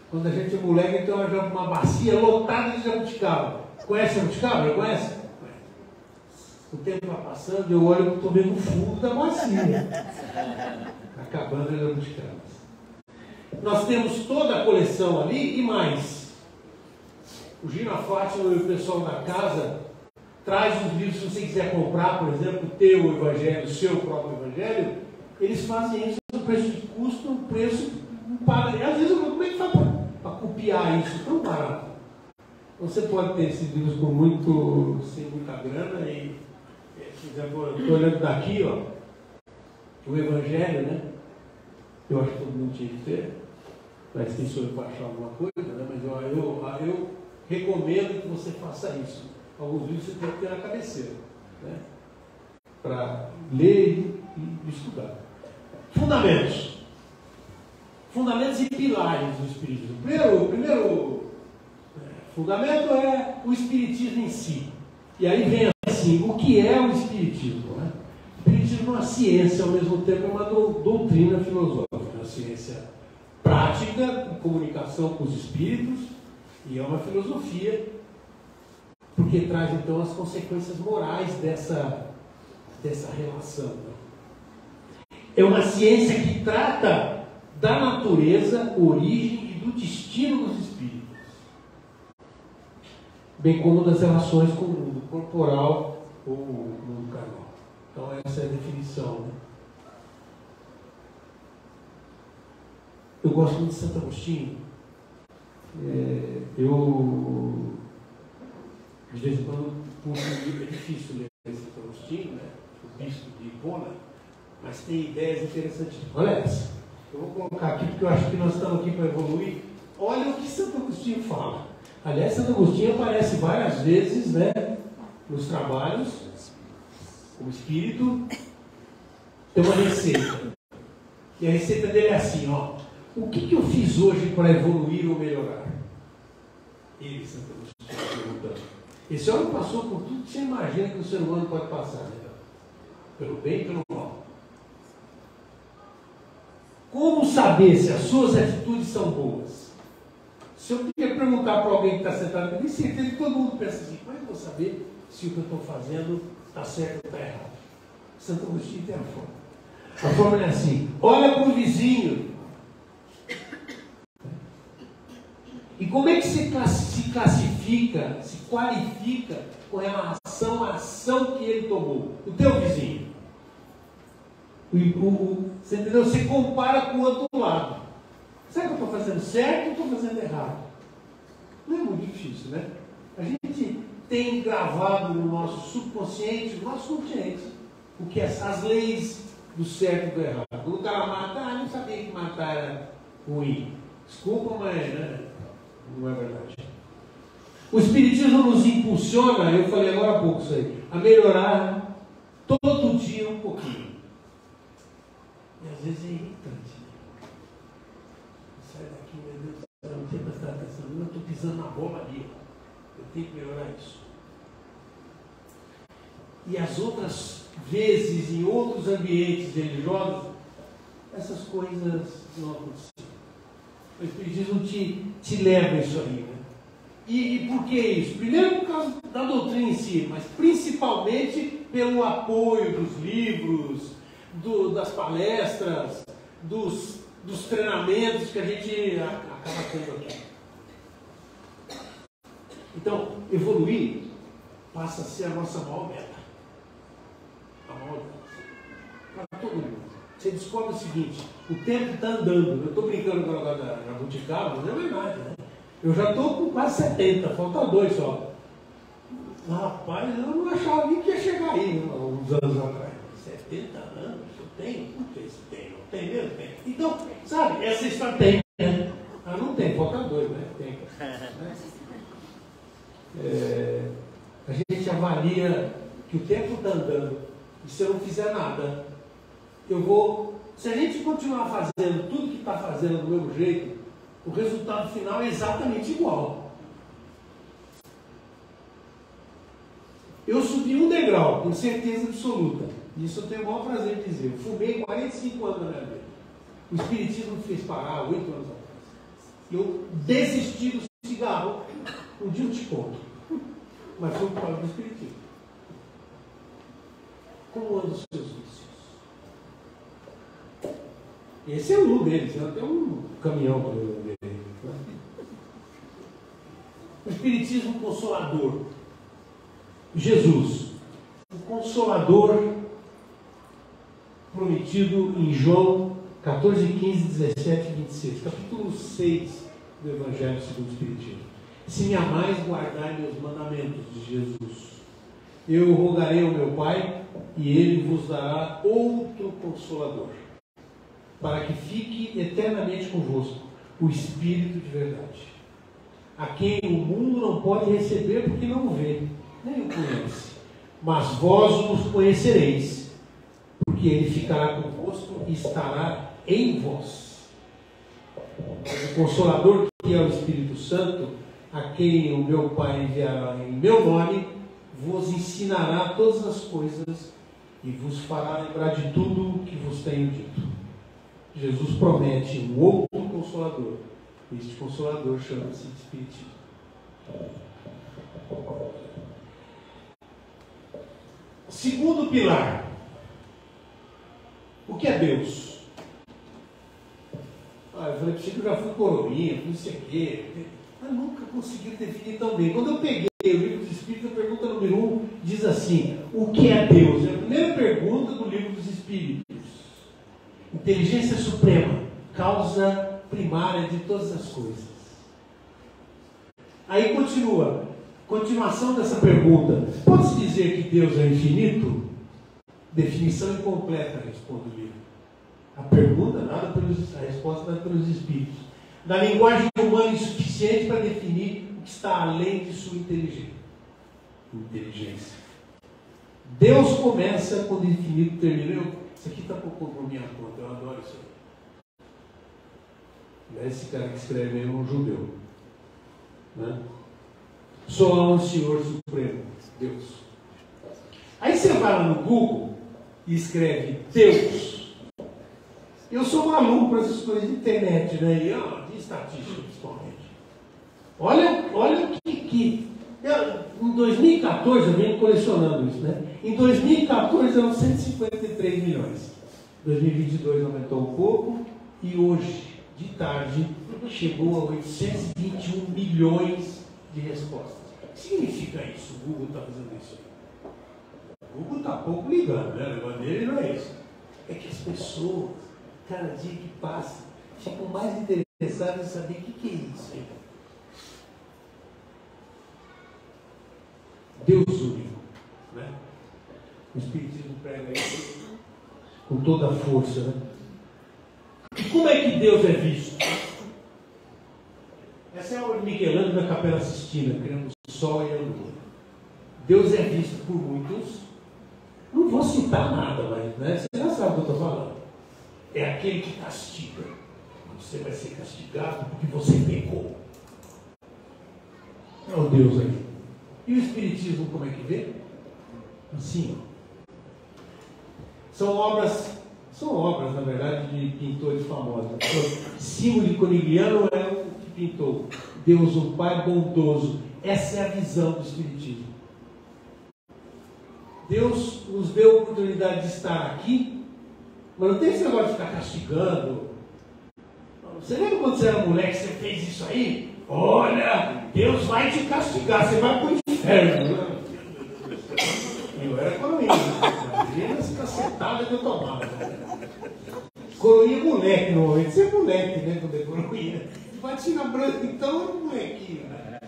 Quando a gente é moleque, tem uma bacia lotada de jabuticaba. Conhece jabuticaba? Já conhece? O tempo vai passando, eu olho e estou vendo o fundo da bacia. Acabando as jabuticabas. Nós temos toda a coleção ali e mais. O Gino, a Fátima e o pessoal da casa traz os livros, se você quiser comprar, por exemplo, o teu evangelho, o seu próprio evangelho, eles fazem isso no preço de custo, um preço para. Às vezes, como é que faz para copiar isso tão barato? Você pode ter esses livros sem muita grana e, por exemplo, eu estou olhando daqui, ó, o evangelho, né? Eu acho que todo mundo tinha que ter, mas quem sou eu para achar alguma coisa, né? Mas eu recomendo que você faça isso. Alguns livros você tem que ter na cabeceira, né? Para ler e estudar. Fundamentos. Fundamentos e pilares do Espiritismo. O primeiro fundamento é o Espiritismo em si. E aí vem assim, o que é o Espiritismo? Né? O Espiritismo é uma ciência, ao mesmo tempo é uma doutrina filosófica, uma ciência prática, de comunicação com os espíritos, e é uma filosofia, porque traz então as consequências morais dessa relação. É uma ciência que trata da natureza, origem e do destino dos espíritos, bem como das relações com o mundo corporal ou o mundo carnal. Então essa é a definição. Né? Eu gosto muito de Santo Agostinho. De vez em quando, é difícil ler Santo Agostinho, né? O bispo de Hipona, mas tem ideias interessantes. Olha essa. Eu vou colocar aqui porque eu acho que nós estamos aqui para evoluir. Olha o que Santo Agostinho fala. Aliás, Santo Agostinho aparece várias vezes, né, nos trabalhos, como espírito. Tem uma receita. E a receita dele é assim, ó. O que eu fiz hoje para evoluir ou melhorar? Ele, Santo Agostinho, perguntando. Esse homem passou por tudo que você imagina que o ser humano pode passar, né? Pelo bem e pelo mal. Como saber se as suas atitudes são boas? Se eu queria perguntar para alguém que está sentado, eu tenho certeza que todo mundo pensa assim, como é que eu vou saber se o que eu estou fazendo está certo ou está errado? Santo Agostinho tem a forma. A forma é assim, olha para o vizinho. E como é que se classifica, se qualifica com relação à ação que ele tomou? O teu vizinho. Você entendeu? Você compara com o outro lado. será que eu estou fazendo certo ou estou fazendo errado? Não é muito difícil, né? A gente tem gravado no nosso subconsciente, no nosso consciente, o que as leis do certo e do errado. Quando o cara mata, não sabia que matar era ruim. Desculpa, mas né, não é verdade. O Espiritismo nos impulsiona, eu falei agora há pouco isso aí, a melhorar todo dia um pouquinho. E às vezes é irritante. Sai daqui, meu Deus, eu não tenho prestar atenção, eu estou pisando na bola ali. Eu tenho que melhorar isso. E as outras vezes, em outros ambientes religiosos, essas coisas não acontecem. O Espiritismo te leva a isso aí, né? E por que isso? Primeiro por causa da doutrina em si, mas principalmente pelo apoio dos livros, das palestras, dos treinamentos que a gente acaba tendo aqui. Então, evoluir passa a ser a nossa maior meta. A maior meta. Para todo mundo. Você descobre o seguinte, o tempo está andando. Eu estou brincando agora da jabuticaba, mas é verdade, né? Eu já estou com quase 70, falta 2 só. Rapaz, eu não achava nem que ia chegar aí, uns anos atrás. 70 anos, eu tenho? Não sei se tem, não tem mesmo? Tem. Então, sabe, essa história tem, né? Ah, não tem, falta 2, né? Tem. A gente avalia que o tempo está andando e se eu não fizer nada, eu vou. Se a gente continuar fazendo tudo que está fazendo do mesmo jeito, o resultado final é exatamente igual. Eu subi um degrau, com certeza absoluta. Isso eu tenho o maior prazer de dizer. Eu fumei 45 anos na minha vida. O Espiritismo me fez parar 8 anos atrás. Eu desisti do cigarro. Um dia eu te conto. Mas foi por causa do Espiritismo. Como andam os seus vícios? Esse é um deles. Tem um caminhão para eu ver. O Espiritismo consolador. Jesus, o Consolador prometido em João 14, 15, 17 e 26, capítulo 6 do Evangelho segundo o Espiritismo. Se me amais, guardai meus mandamentos, de Jesus. Eu rogarei ao meu Pai, e Ele vos dará outro Consolador, para que fique eternamente convosco, o Espírito de verdade, a quem o mundo não pode receber porque não o vê, nem o conhece, mas vós os conhecereis, porque ele ficará convosco e estará em vós. O Consolador, que é o Espírito Santo, a quem o meu Pai enviará em meu nome, vos ensinará todas as coisas e vos fará lembrar de tudo o que vos tenho dito. Jesus promete um outro Consolador. Este Consolador chama-se Espiritismo. Segundo pilar. O que é Deus? Eu falei para você que eu já fui coroinha, não sei o quê. Mas nunca consegui definir tão bem. Quando eu peguei o livro dos Espíritos, a pergunta número 1 diz assim: o que é Deus? É a primeira pergunta do livro dos Espíritos. Inteligência suprema, causa primária de todas as coisas. Aí continua. Continuação dessa pergunta: pode-se dizer que Deus é infinito? Definição incompleta, responde o livro. A pergunta dada a resposta dada pelos Espíritos. Da linguagem humana insuficiente para definir o que está além de sua inteligência. Deus começa quando o infinito termina. Isso aqui está por minha conta, eu adoro isso aí. Esse cara que escreve é um judeu. Né? Só há um Senhor Supremo, Deus. Aí você vai lá no Google e escreve Deus. Eu sou maluco para essas coisas de internet, né? E de estatística, principalmente. Olha o que em 2014, eu venho colecionando isso, né? Em 2014 eram 153 milhões. Em 2022 aumentou um pouco e hoje, de tarde, chegou a 821 milhões de respostas. O que significa isso? O Google está fazendo isso aí. O Google está pouco ligando, né? O negócio dele não é isso. É que as pessoas, cada dia que passa, ficam mais interessadas interessado em saber o que é isso aí. Deus único, né? O Espiritismo prega isso com toda a força, né? E como é que Deus é visto? Essa é a obra de Michelangelo na Capela Sistina, criando o Sol e a Lua. Deus é visto por muitos. Não vou citar nada, mas né? Você já sabe o que eu estou falando. É aquele que castiga. Você vai ser castigado porque você pecou. É o Deus aí. E o Espiritismo como é que vê? Assim. São obras, na verdade, de pintores famosos. Símbolo de Conigliano é o que pintou. Deus, o Pai bondoso. Essa é a visão do Espiritismo. Deus nos deu a oportunidade de estar aqui, mas não tem esse negócio de ficar castigando. Você lembra quando você era moleque, você fez isso aí? Olha, Deus vai te castigar, você vai para o inferno. Eu era coroinha, imagina as cacetadas que eu tomava. Coroinha moleque, normalmente. Você é moleque, né, quando é coroinha. Bate na branca, então é um molequinho, né?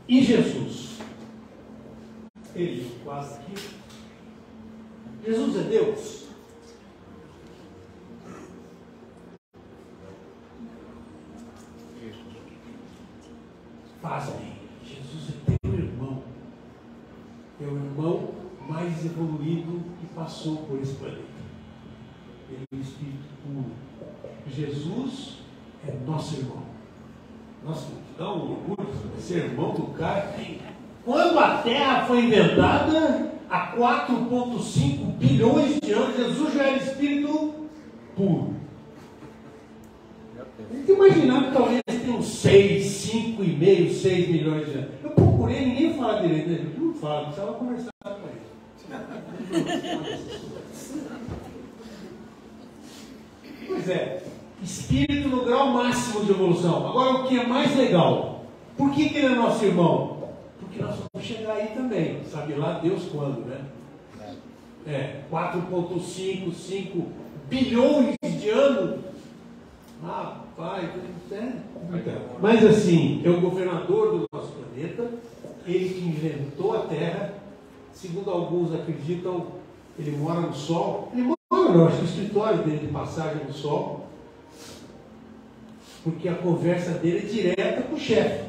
E Jesus? Ele, quase aqui. Jesus é Deus? Pasmem, Jesus é teu irmão. É o irmão mais evoluído que passou por esse planeta. Ele é o Espírito puro. Jesus é nosso irmão. Nossa, dá um orgulho ser irmão do cara. Quando a Terra foi inventada, há 4,5 bilhões de anos, Jesus já era Espírito puro. A gente imaginava que talvez tenha uns 6, 5,5, 6 milhões de anos. Eu procurei, ninguém fala direito, né? Não fala, precisava conversar com ele. Pois é, espírito no grau máximo de evolução. Agora, o que é mais legal? Por que ele é nosso irmão? Porque nós vamos chegar aí também. Sabe lá Deus quando, né? 4,5, 5 bilhões de anos. Rapaz, mas assim, é o governador do nosso planeta, ele que inventou a Terra. Segundo alguns acreditam, ele mora no Sol. Ele mora, não, acho que o escritório dele de passagem no Sol, porque a conversa dele é direta com o chefe.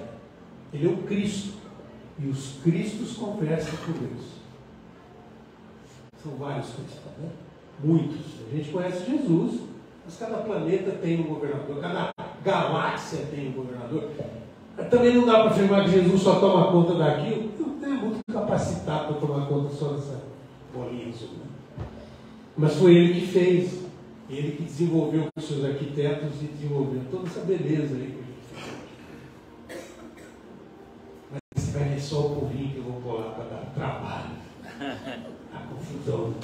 Ele é o Cristo, e os Cristos conversam com Deus. São vários Cristos, né? Muitos. A gente conhece Jesus, mas cada planeta tem um governador, cada galáxia tem um governador. Também não dá para afirmar que Jesus só toma conta daquilo. Não é muito capacitado para tomar conta só dessa bolinha azul, né? Mas foi ele que fez, ele que desenvolveu com seus arquitetos e desenvolveu toda essa beleza aí. Mas você vai ver só o povinho que eu vou pular para dar trabalho, a confusão.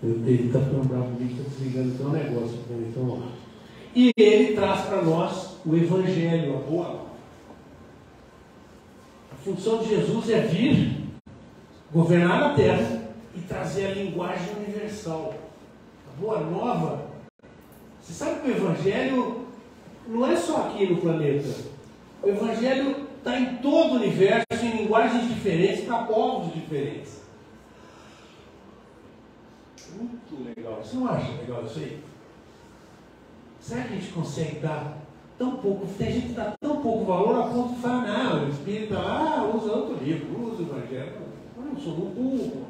Ele está ficando bravo comigo, está desligando então um negócio para ele, então, ó. E ele traz para nós o Evangelho, a boa nova. A função de Jesus é vir, governar a terra e trazer a linguagem universal. A boa nova, você sabe que o Evangelho não é só aqui no planeta. O Evangelho está em todo o universo, em linguagens diferentes, para povos diferentes. Muito legal. Você não acha legal isso aí? Será que a gente consegue dar tão pouco? Tem gente que dá tão pouco valor a ponto de falar, não, o Espírito está lá, usa outro livro, usa o Evangelho. Eu não sou um burro.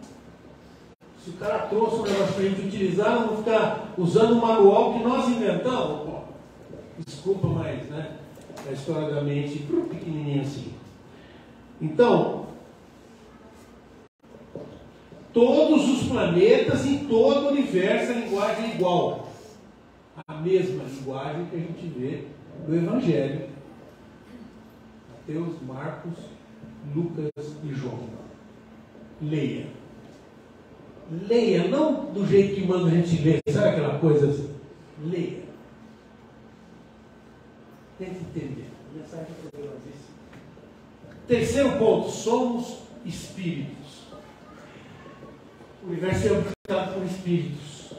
Se o cara trouxe um negócio para a gente utilizar, vamos ficar usando um manual que nós inventamos. Pô, desculpa, mas, né? A história da mente pequenininha assim. Então, todos os planetas em todo o universo a linguagem é igual. A mesma linguagem que a gente vê no Evangelho. Mateus, Marcos, Lucas e João. Leia. Leia, não do jeito que manda a gente ler, sabe aquela coisa assim? Leia. Tente entender. A mensagem é poderosíssima. Terceiro ponto, somos espíritos. O universo é habitado por espíritos.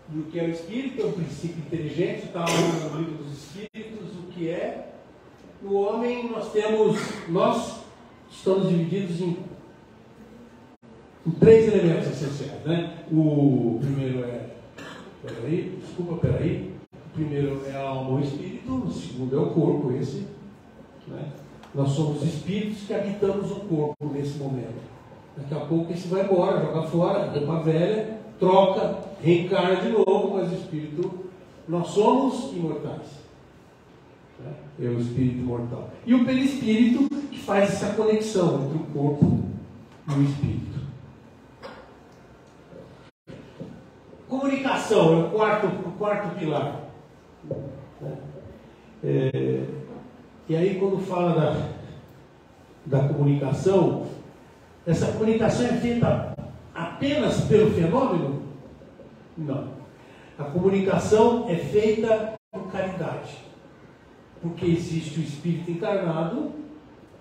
E o que é o espírito? É um princípio inteligente, está lá no livro dos espíritos, o que é. No homem nós estamos divididos em 3 elementos essenciais, né? O primeiro é, peraí. O primeiro é a alma ou espírito, o segundo é o corpo, esse, né? Nós somos espíritos que habitamos o corpo nesse momento. Daqui a pouco esse vai embora, joga fora, roupa velha, troca, reencarna de novo, mas o espírito, nós somos imortais. É o espírito mortal. E o perispírito que faz essa conexão entre o corpo e o espírito. Comunicação é o quarto pilar. E aí quando fala da comunicação, essa comunicação é feita apenas pelo fenômeno? Não. A comunicação é feita por caridade. Porque existe o espírito encarnado,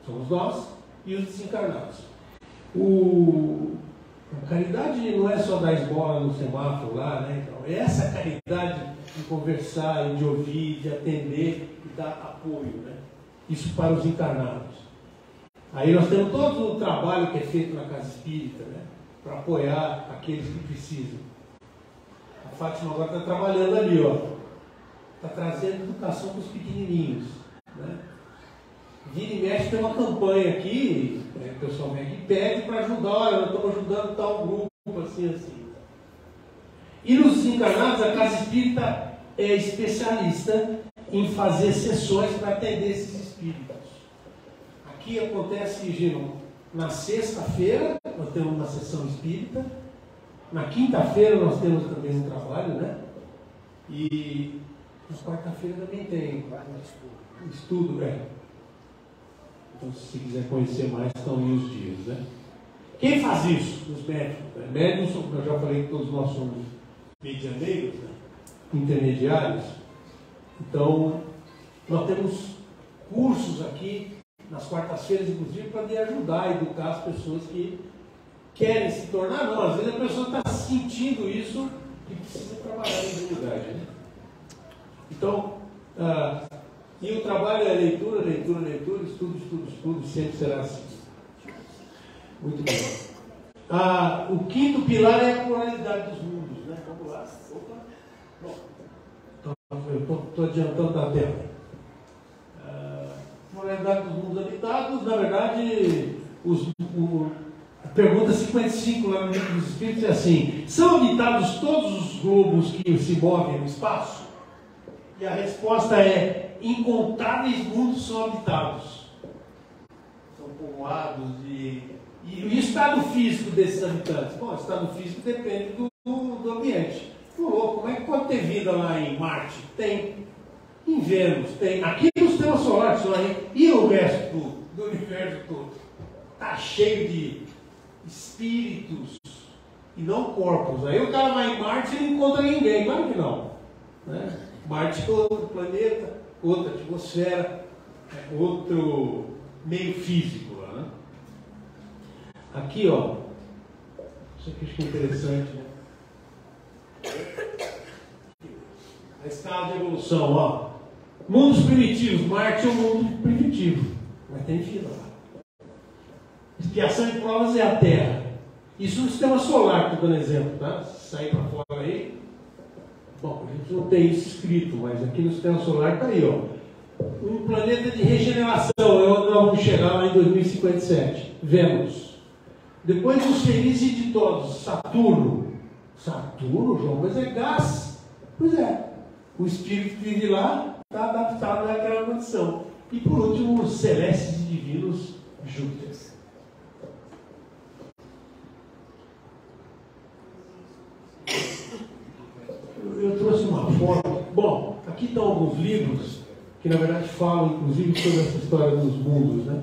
somos nós, e os desencarnados. A caridade não é só dar esmola no semáforo lá, né? Então, é essa caridade de conversar, de ouvir, de atender e dar apoio, né? Isso para os encarnados. Aí nós temos todo o trabalho que é feito na casa espírita, né? Para apoiar aqueles que precisam. A Fátima agora está trabalhando ali, ó. Está trazendo educação para os pequenininhos, né? Vira e mexe, tem uma campanha aqui, o pessoal vem aqui e pede para ajudar, olha, nós estamos ajudando tal grupo, assim. E nos desencarnados, a casa espírita é especialista em fazer sessões para atender esses espíritos. Aqui acontece, Gino, na sexta-feira nós temos uma sessão espírita, na quinta-feira nós temos também um trabalho, né? E na quarta-feira também tem um estudo, né? Então, se você quiser conhecer mais, estão aí os dias, né? Quem faz isso? Os médicos. Né? Médicos, eu já falei que todos nós somos medianeiros, né? Intermediários. Então, nós temos cursos aqui, nas quartas-feiras, inclusive, para ajudar a educar as pessoas que querem se tornar. Não, às vezes a pessoa está sentindo isso e precisa trabalhar em comunidade, né? Então, e o trabalho é leitura, estudo, sempre será assim. Muito bem. O quinto pilar é a pluralidade dos mundos, né? Vamos lá. Opa. Bom, eu estou adiantando da tela. Pluralidade dos mundos habitados, na verdade, a pergunta 55 lá no livro dos Espíritos é assim: são habitados todos os globos que se movem no espaço? E a resposta é: incontáveis mundos são habitados. São povoados e o estado físico desses habitantes? Bom, o estado físico depende do ambiente. Como é que pode ter vida lá em Marte? Tem. Em Vênus tem. Aqui no sistema solar só, hein? E o resto do universo todo? Está cheio de espíritos e não corpos. Aí o cara vai em Marte e não encontra ninguém. Claro que não, né? Marte é outro planeta, outra atmosfera, outro meio físico lá, né? Aqui, ó, isso aqui acho que é interessante, né? A escala de evolução, ó. Mundos primitivos. Marte é um mundo primitivo, mas tem vida lá. Expiação de provas é a Terra. Isso no sistema solar, estou dando exemplo, tá? Se sair para fora aí. Bom, a gente não tem isso escrito, mas aqui no sistema solar está aí, ó. Um planeta de regeneração, nós vamos chegar lá em 2057. Vênus. Depois os felizes de todos, Saturno. Saturno, João, mas é gás. Pois é. O espírito que vive lá está adaptado àquela condição. E por último, os celestes e divinos, Júpiter. Eu trouxe uma foto. Bom, aqui estão alguns livros que na verdade falam inclusive sobre essa história dos mundos, né?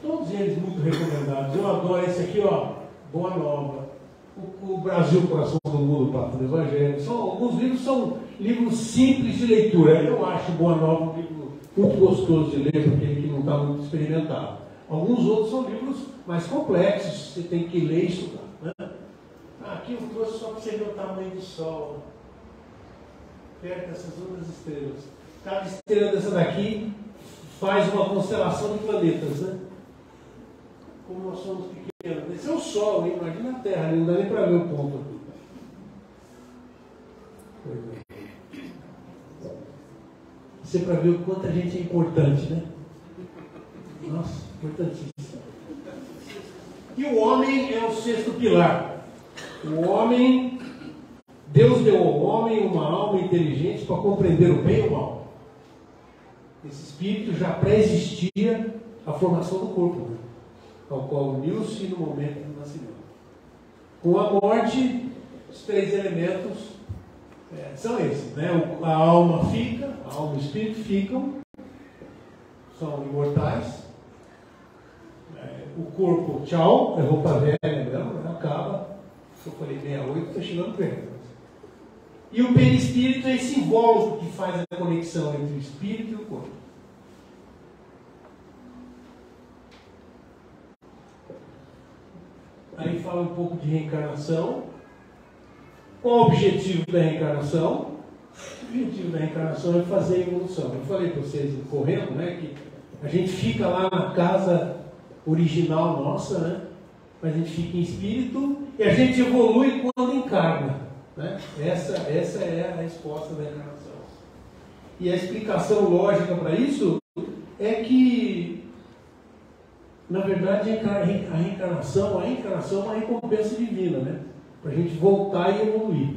Todos eles muito recomendados. Eu adoro esse aqui, ó, Boa Nova. O Brasil, Coração do Mundo, o Papo do Evangelho. Alguns livros são livros simples de leitura. Eu acho Boa Nova um livro muito gostoso de ler para aquele que não está muito experimentado. Alguns outros são livros mais complexos, você tem que ler e estudar. Né? Aqui eu trouxe só para você ver o tamanho do Sol. Perto dessas outras estrelas. Cada estrela dessa daqui faz uma constelação de planetas, né? Como nós somos pequenos. Esse é o Sol, hein? Imagina a Terra, não dá nem para ver o ponto aqui. Isso é para ver o quanto a gente é importante, né? Nossa, importantíssimo. E o homem é o sexto pilar. O homem, Deus deu ao homem uma alma inteligente para compreender o bem e o mal. Esse espírito já pré-existia a formação do corpo, né? Ao qual uniu-se no momento do nascimento. Com a morte, os três elementos são esses, né? A alma fica, a alma e o espírito ficam, são imortais. O corpo, tchau, é roupa velha mesmo, né? Acaba. Eu falei 68, está chegando perto. E o perispírito é esse invólucro que faz a conexão entre o espírito e o corpo. Aí fala um pouco de reencarnação. Qual o objetivo da reencarnação? O objetivo da reencarnação é fazer a evolução. Eu falei para vocês, correndo, né, que a gente fica lá na casa original nossa, né? Mas a gente fica em espírito e a gente evolui quando encarna, né? Essa é a resposta da encarnação. E a explicação lógica para isso é que, na verdade, a encarnação é uma recompensa divina, né? Para a gente voltar e evoluir.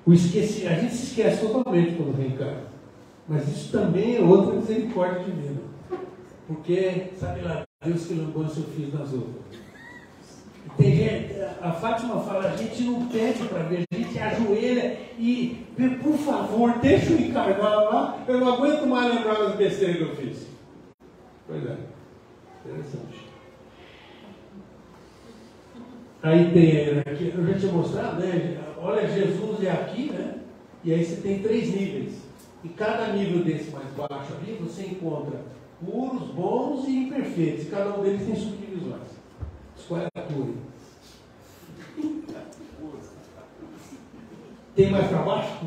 A gente se esquece totalmente quando reencarna. Mas isso também é outra misericórdia divina. Porque, sabe lá, Deus que lambança eu fiz nas outras. Tem gente, a Fátima fala, a gente não pede para ver, a gente ajoelha e, por favor, deixa eu encarnar lá, eu não aguento mais lembrar das besteiras que eu fiz. Pois é, interessante. Aí tem aqui, eu já tinha mostrado, né? Olha, Jesus é aqui, né? E aí você tem 3 níveis. E cada nível desse mais baixo ali, você encontra puros, bons e imperfeitos. E cada um deles tem subdivisões. Escolhe a tua. Tem mais para baixo?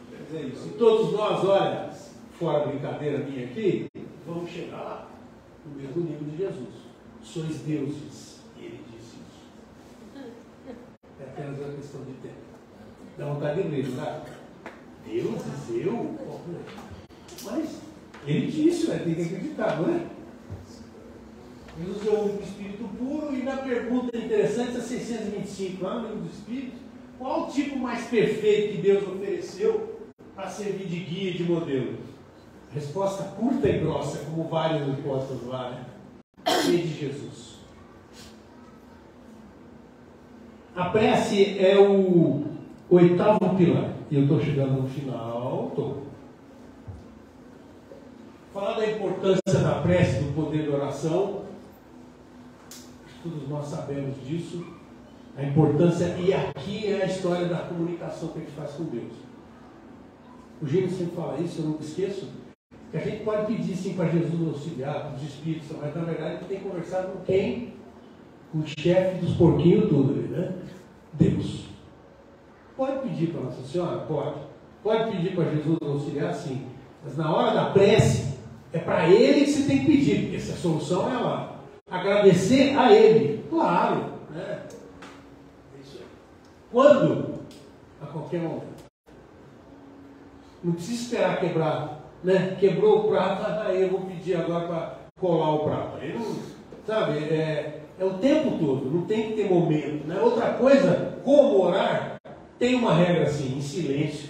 Quer dizer isso. E todos nós, olha, fora a brincadeira minha aqui, vamos chegar lá, no mesmo nível de Jesus. Sois deuses. Ele disse isso. É apenas uma questão de tempo. Dá vontade de ler, não dá? Deuses, eu? Mas ele disse, né? Tem que acreditar, não é? Jesus é o único espírito puro. E na pergunta interessante, a 625, lá no livro do Espírito, qual o tipo mais perfeito que Deus ofereceu para servir de guia e de modelo? Resposta curta e grossa, como várias respostas lá, né? E de Jesus. A prece é o 8º pilar. E eu estou chegando no final. Estou. Falar da importância da prece, do poder da oração. Todos nós sabemos disso. A importância, e aqui é a história da comunicação que a gente faz com Deus. O Gênesis sempre fala isso, eu nunca esqueço. Que a gente pode pedir sim para Jesus auxiliar, para os espíritos, mas na verdade a gente tem que conversar com quem? Com o chefe dos porquinhos tudo, né? Deus. Pode pedir para Nossa Senhora? Pode. Pode pedir para Jesus auxiliar? Sim. Mas na hora da prece, é para Ele que você tem que pedir, porque essa solução é lá. Agradecer a Ele. Claro. Né? É isso aí. Quando? A qualquer momento. Não precisa esperar quebrar. Né? Quebrou o prato, aí eu vou pedir agora para colar o prato. Aí não, sabe? É o tempo todo, não tem que ter momento. Né? Outra coisa, como orar, tem uma regra assim, em silêncio,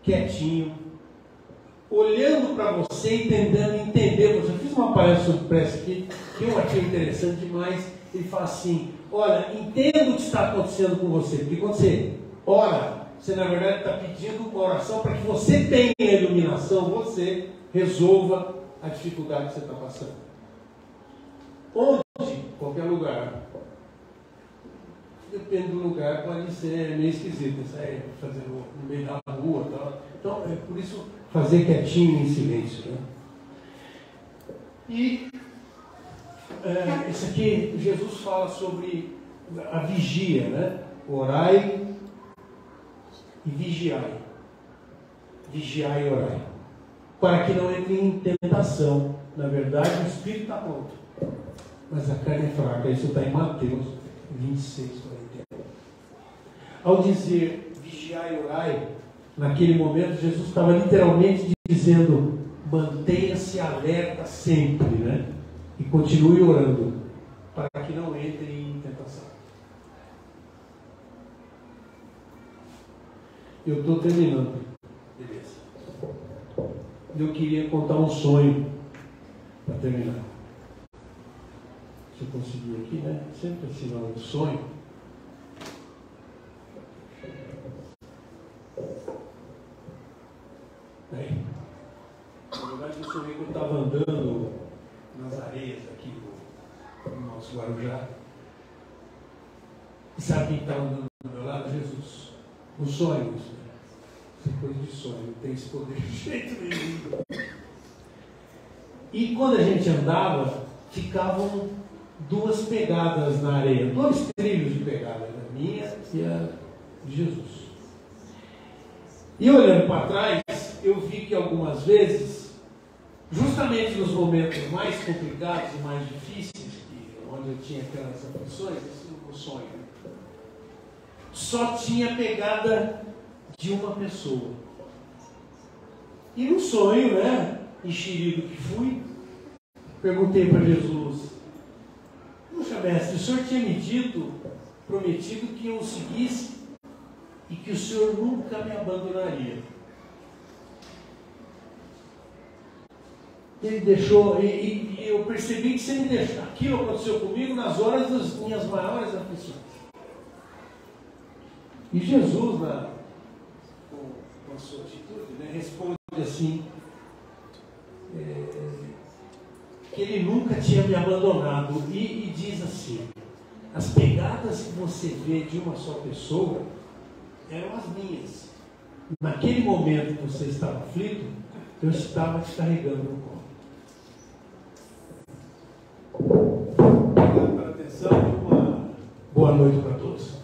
quietinho, olhando para você e tentando entender. Eu fiz uma palestra sobre prece aqui, que eu achei interessante demais. Ele fala assim, olha, entenda o que está acontecendo com você, porque quando você ora, você na verdade está pedindo uma oração para que você tenha a iluminação, você resolva a dificuldade que você está passando. Onde? Qualquer lugar. depende do lugar, pode ser meio esquisito. Sair fazendo no meio da rua e tal. Então, é por isso fazer quietinho em silêncio, né? E isso aqui, Jesus fala sobre a vigia, né? Orai e vigiai. Vigiai e orai. Para que não entre em tentação. Na verdade, o espírito está pronto, mas a carne é fraca. Isso está em Mateus 26, 41. Ao dizer vigiai e orai, naquele momento, Jesus estava literalmente dizendo: mantenha-se alerta sempre, né? E continue orando, para que não entre em tentação. Eu estou terminando. Beleza. Eu queria contar um sonho para terminar. Se eu conseguir aqui, né? Sempre assim, um sonho. Bem, na verdade, eu sonhei que eu estava andando nas areias aqui do nosso Guarujá. E sabe quem estava andando do meu lado? Jesus. Os sonhos, né? Isso é coisa de sonho, não tem esse poder de jeito nenhum. E quando a gente andava, ficavam duas pegadas na areia, dois trilhos de pegada, a minha e a de Jesus. E olhando para trás, eu vi que algumas vezes, justamente nos momentos mais complicados e mais difíceis, onde eu tinha aquelas aflições, no sonho, só tinha pegada de uma pessoa. E no sonho, né, enxerido que fui, perguntei para Jesus: puxa, mestre, o senhor tinha me dito, prometido que eu o seguisse e que o senhor nunca me abandonaria. Ele deixou, e eu percebi que você me deixou. Aquilo aconteceu comigo nas horas das minhas maiores aflições. E Jesus, com a sua atitude, né, responde assim, que ele nunca tinha me abandonado, e diz assim: as pegadas que você vê de uma só pessoa eram as minhas. Naquele momento que você estava aflito, eu estava te carregando no colo. Obrigado pela atenção e uma boa noite para todos.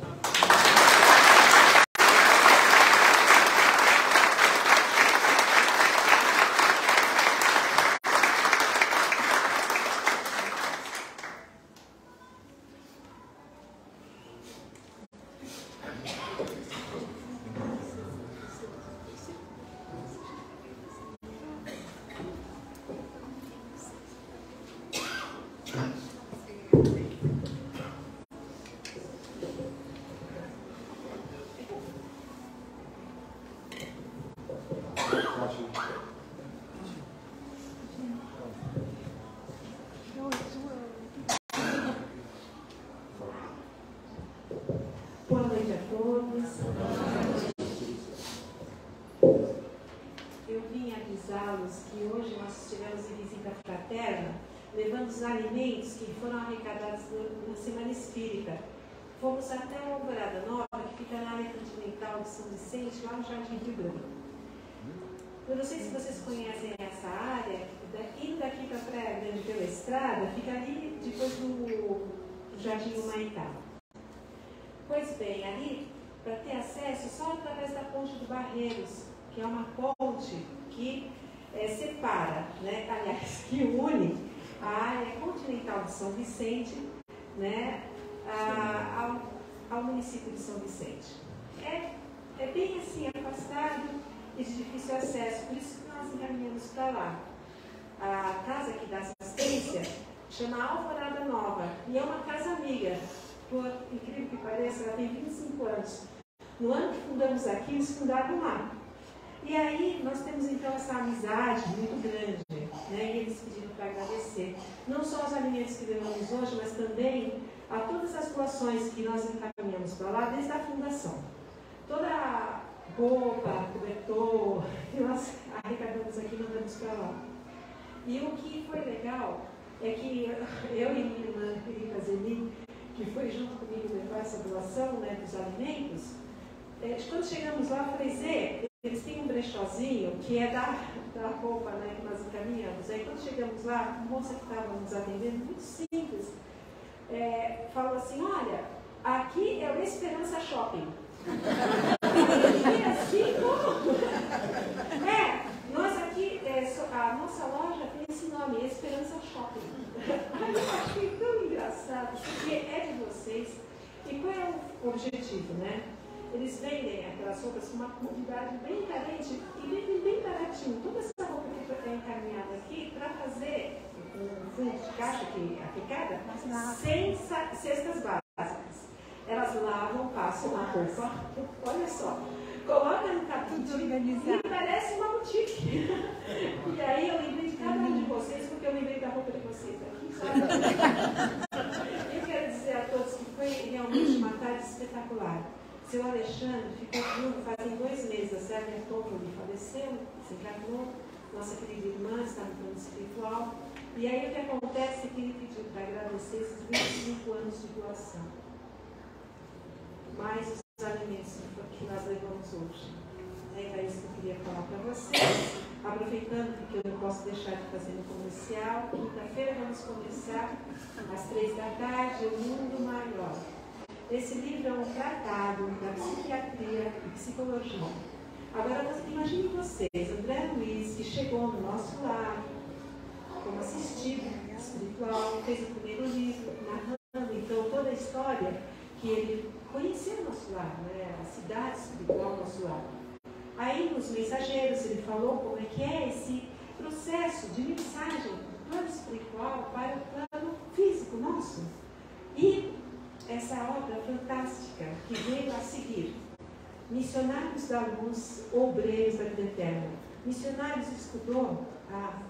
Boa noite a todos. Eu vim avisá-los que hoje nós estivemos em visita fraterna, levando os alimentos que foram arrecadados na Semana Espírita. Fomos até a Alvorada Nova, que fica na área continental de São Vicente, lá no Jardim Rio Branco. Eu não sei se vocês conhecem essa área, indo daqui para a Praia Grande pela estrada, fica ali depois do Jardim Humaitá. Pois bem, ali, para ter acesso, só através da Ponte do Barreiros, que é uma ponte que separa, né, aliás, que une a área continental de São Vicente, né, ao município de São Vicente. É bem assim, afastado e de difícil acesso, por isso que nós encaminhamos para lá. A casa que dá assistência chama Alvorada Nova, e é uma casa amiga. Por incrível que pareça, ela tem 25 anos. No ano que fundamos aqui, eles fundaram lá. E aí, nós temos então essa amizade muito grande, né? E eles pediram para agradecer. Não só os alimentos que levamos hoje, mas também a todas as doações que nós encaminhamos para lá desde a fundação. Toda a roupa, cobertor, que nós arrecadamos aqui e mandamos para lá. E o que foi legal é que eu e minha irmã, Felipe Zeli, que foi junto comigo levar essa doação, né, dos alimentos, quando chegamos lá, eu falei, Zé, eles têm um brechózinho que é da roupa, né, que nós encaminhamos. Aí quando chegamos lá, a moça que estava nos atendendo, muito simples, falou assim, olha, aqui é o Esperança Shopping. E assim como... nós aqui, a nossa loja tem esse nome, Esperança Shopping. Aí eu achei tão engraçado, porque é de vocês. E qual é o objetivo, né? Eles vendem aquelas roupas com uma quantidade bem carente e vendem bem baratinho. Toda essa roupa que é encaminhada aqui para fazer um fundo de caixa que aplicada, sem cestas básicas. Elas lavam, passam a roupa, olha só, colocam no tapume e parece uma boutique. E aí eu lembrei de cada um de vocês, porque eu lembrei da roupa de vocês aqui, sabe? Eu quero dizer a todos que foi realmente uma tarde espetacular. Seu Alexandre ficou viúvo fazem 2 meses, a Sérvia Toffoli faleceu, se encarnou, nossa querida irmã está no plano espiritual. E aí o que acontece é que ele pediu para agradecer esses 25 anos de doação. Mais os alimentos que nós levamos hoje. Era isso que eu queria falar para vocês. Aproveitando, porque eu não posso deixar de fazer no comercial, quinta-feira vamos começar às 3 da tarde, O Mundo Maior. Esse livro é um tratado da psiquiatria e psicologia. Agora, imagine vocês, André Luiz, que chegou no nosso lar, como assistido espiritual, fez o primeiro livro, narrando então toda a história que ele conheceu no nosso lar, né? A cidade espiritual do nosso lar. Aí, nos mensageiros, ele falou como é que é esse processo de mensagem do plano espiritual para o plano físico nosso. E essa obra fantástica que veio a seguir, Missionários da Luz, Obreiros da Vida Eterna. Missionários estudou a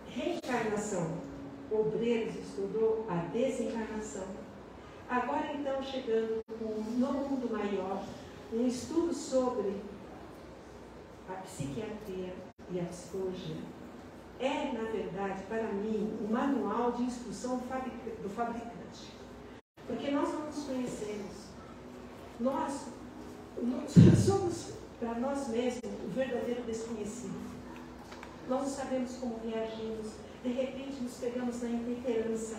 reencarnação, Obreiros estudou a desencarnação. Agora então chegando no Mundo Maior, um estudo sobre a psiquiatria e a psicologia. É, na verdade, para mim, um manual de instrução do fabricante. Porque nós não nos conhecemos. Nós somos, para nós mesmos, o verdadeiro desconhecido. Nós não sabemos como reagimos. De repente nos pegamos na intemperança.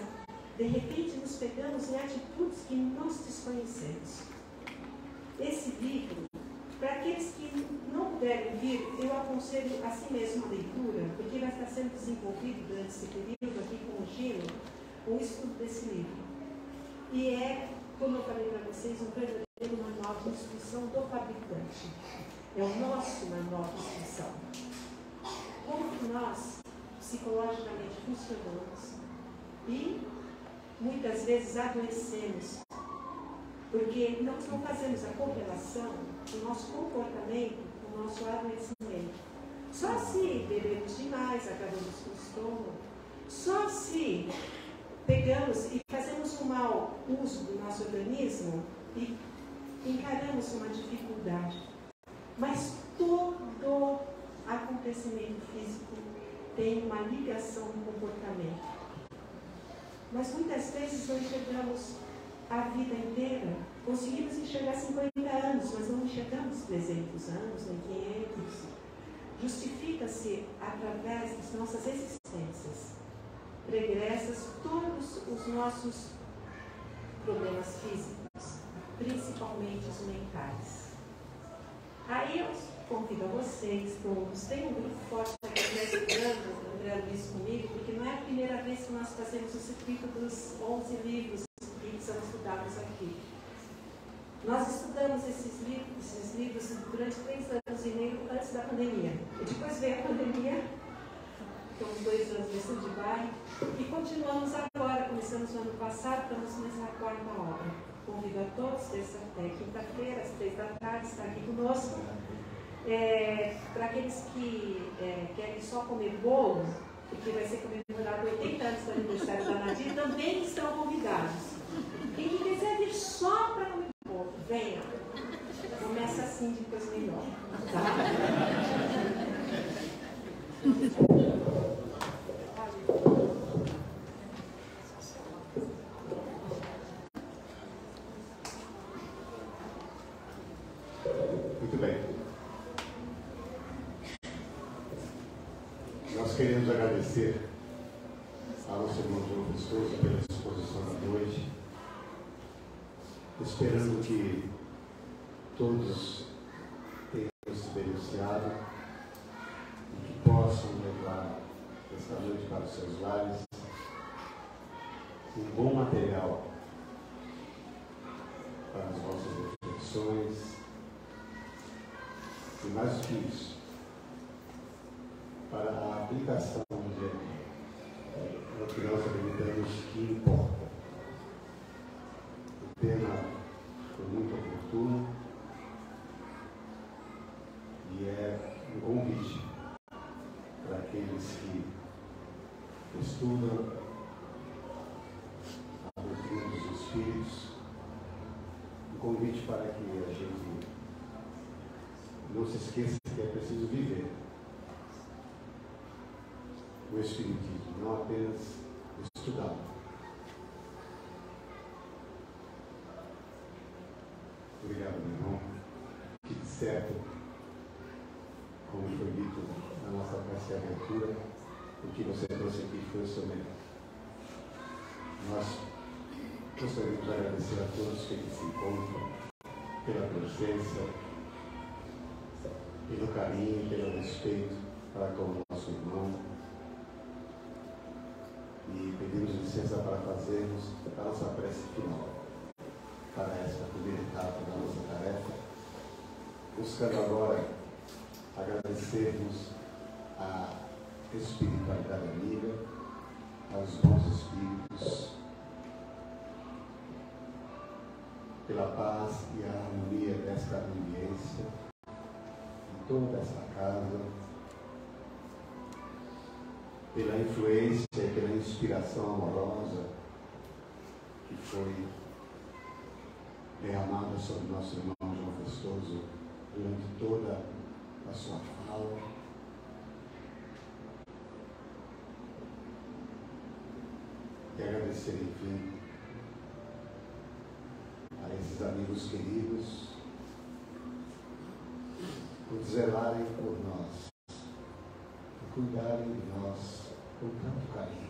De repente nos pegamos em atitudes que nós desconhecemos. Esse livro, para aqueles que não puderem vir, eu aconselho assim mesmo a leitura, porque vai estar sendo desenvolvido durante esse período aqui com o Gino, um estudo desse livro. E é, como eu falei para vocês, um verdadeiro manual de instrução do fabricante. É o nosso manual de instrução. Como que nós, psicologicamente, funcionamos e, muitas vezes, adoecemos, porque nós não fazemos a correlação do nosso comportamento com o nosso adoecimento. Só se bebemos demais, acabamos com o estômago, só se pegamos e fazemos um mau uso do nosso organismo e encaramos uma dificuldade. Mas todo acontecimento físico tem uma ligação no comportamento. Mas muitas vezes não enxergamos a vida inteira. Conseguimos enxergar 50 anos, mas não enxergamos 300 anos, nem 500. Justifica-se através das nossas existências pregressas todos os nossos problemas físicos, principalmente os mentais. Aí eu convido a vocês todos, tem um grupo forte aqui estudando, André Luiz comigo, porque não é a primeira vez que nós fazemos o circuito dos 11 livros que são estudados aqui. Nós estudamos esses livros durante 3 anos e meio antes da pandemia. E depois veio a pandemia, ficamos 2 anos em stand-by, e continuamos agora, começamos no ano passado, estamos começando a 4ª obra. Convido a todos, quinta-feira, às 3 da tarde, estar aqui conosco. Para aqueles que querem só comer bolo, porque vai ser comemorado 80 anos do aniversário da Nadir, também estão convidados. Quem quiser vir só para comer bolo, venha. Começa assim, depois melhor. Tá? Muito bem. Nós queremos agradecer ao nosso irmão João Vistoso pela exposição da noite, esperando que todos tenham se beneficiado e que possam levar esta noite para os seus lares um bom material para as vossas reflexões e, mais do que isso, para a aplicação do que nós acreditamos que importa. O tema foi muito oportuno e é um convite para aqueles que estudam a doutrina dos Espíritos, um convite para que a gente não se esqueça que é preciso viver o Espiritismo, não apenas estudar. Obrigado, meu irmão. Fique certo, como foi dito na nossa prece de abertura, o que você trouxe aqui foi o seu melhor. Nós gostaríamos de agradecer a todos que aqui se encontram pela presença, pelo carinho, pelo respeito para com o nosso irmão. E pedimos licença para fazermos a nossa prece final para esta primeira etapa da nossa tarefa, buscando agora agradecermos a espiritualidade amiga, aos bons espíritos, pela paz e a harmonia desta ambiência, de toda esta casa, pela influência e pela inspiração amorosa que foi derramada sobre nosso irmão João Vistoso durante toda a sua fala. E agradecer, enfim, a esses amigos queridos por zelarem por nós, por cuidarem de nós com tanto carinho.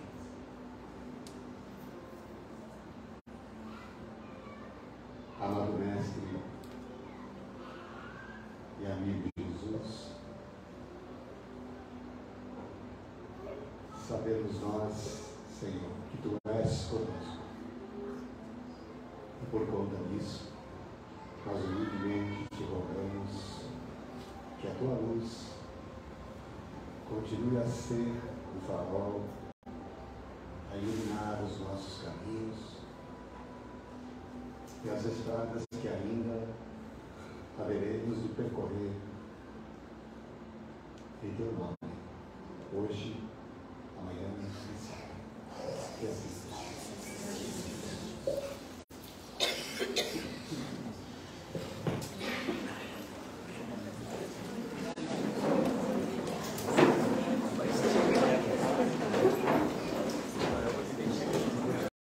Amado Mestre e amigo Jesus, sabemos nós, Senhor, que Tu és conosco. E por conta disso, nós humildemente Te rogamos que a Tua luz continue a ser o farol, a iluminar os nossos caminhos e as estradas que ainda haveremos de percorrer em Teu nome, hoje, amanhã e sempre. Que assim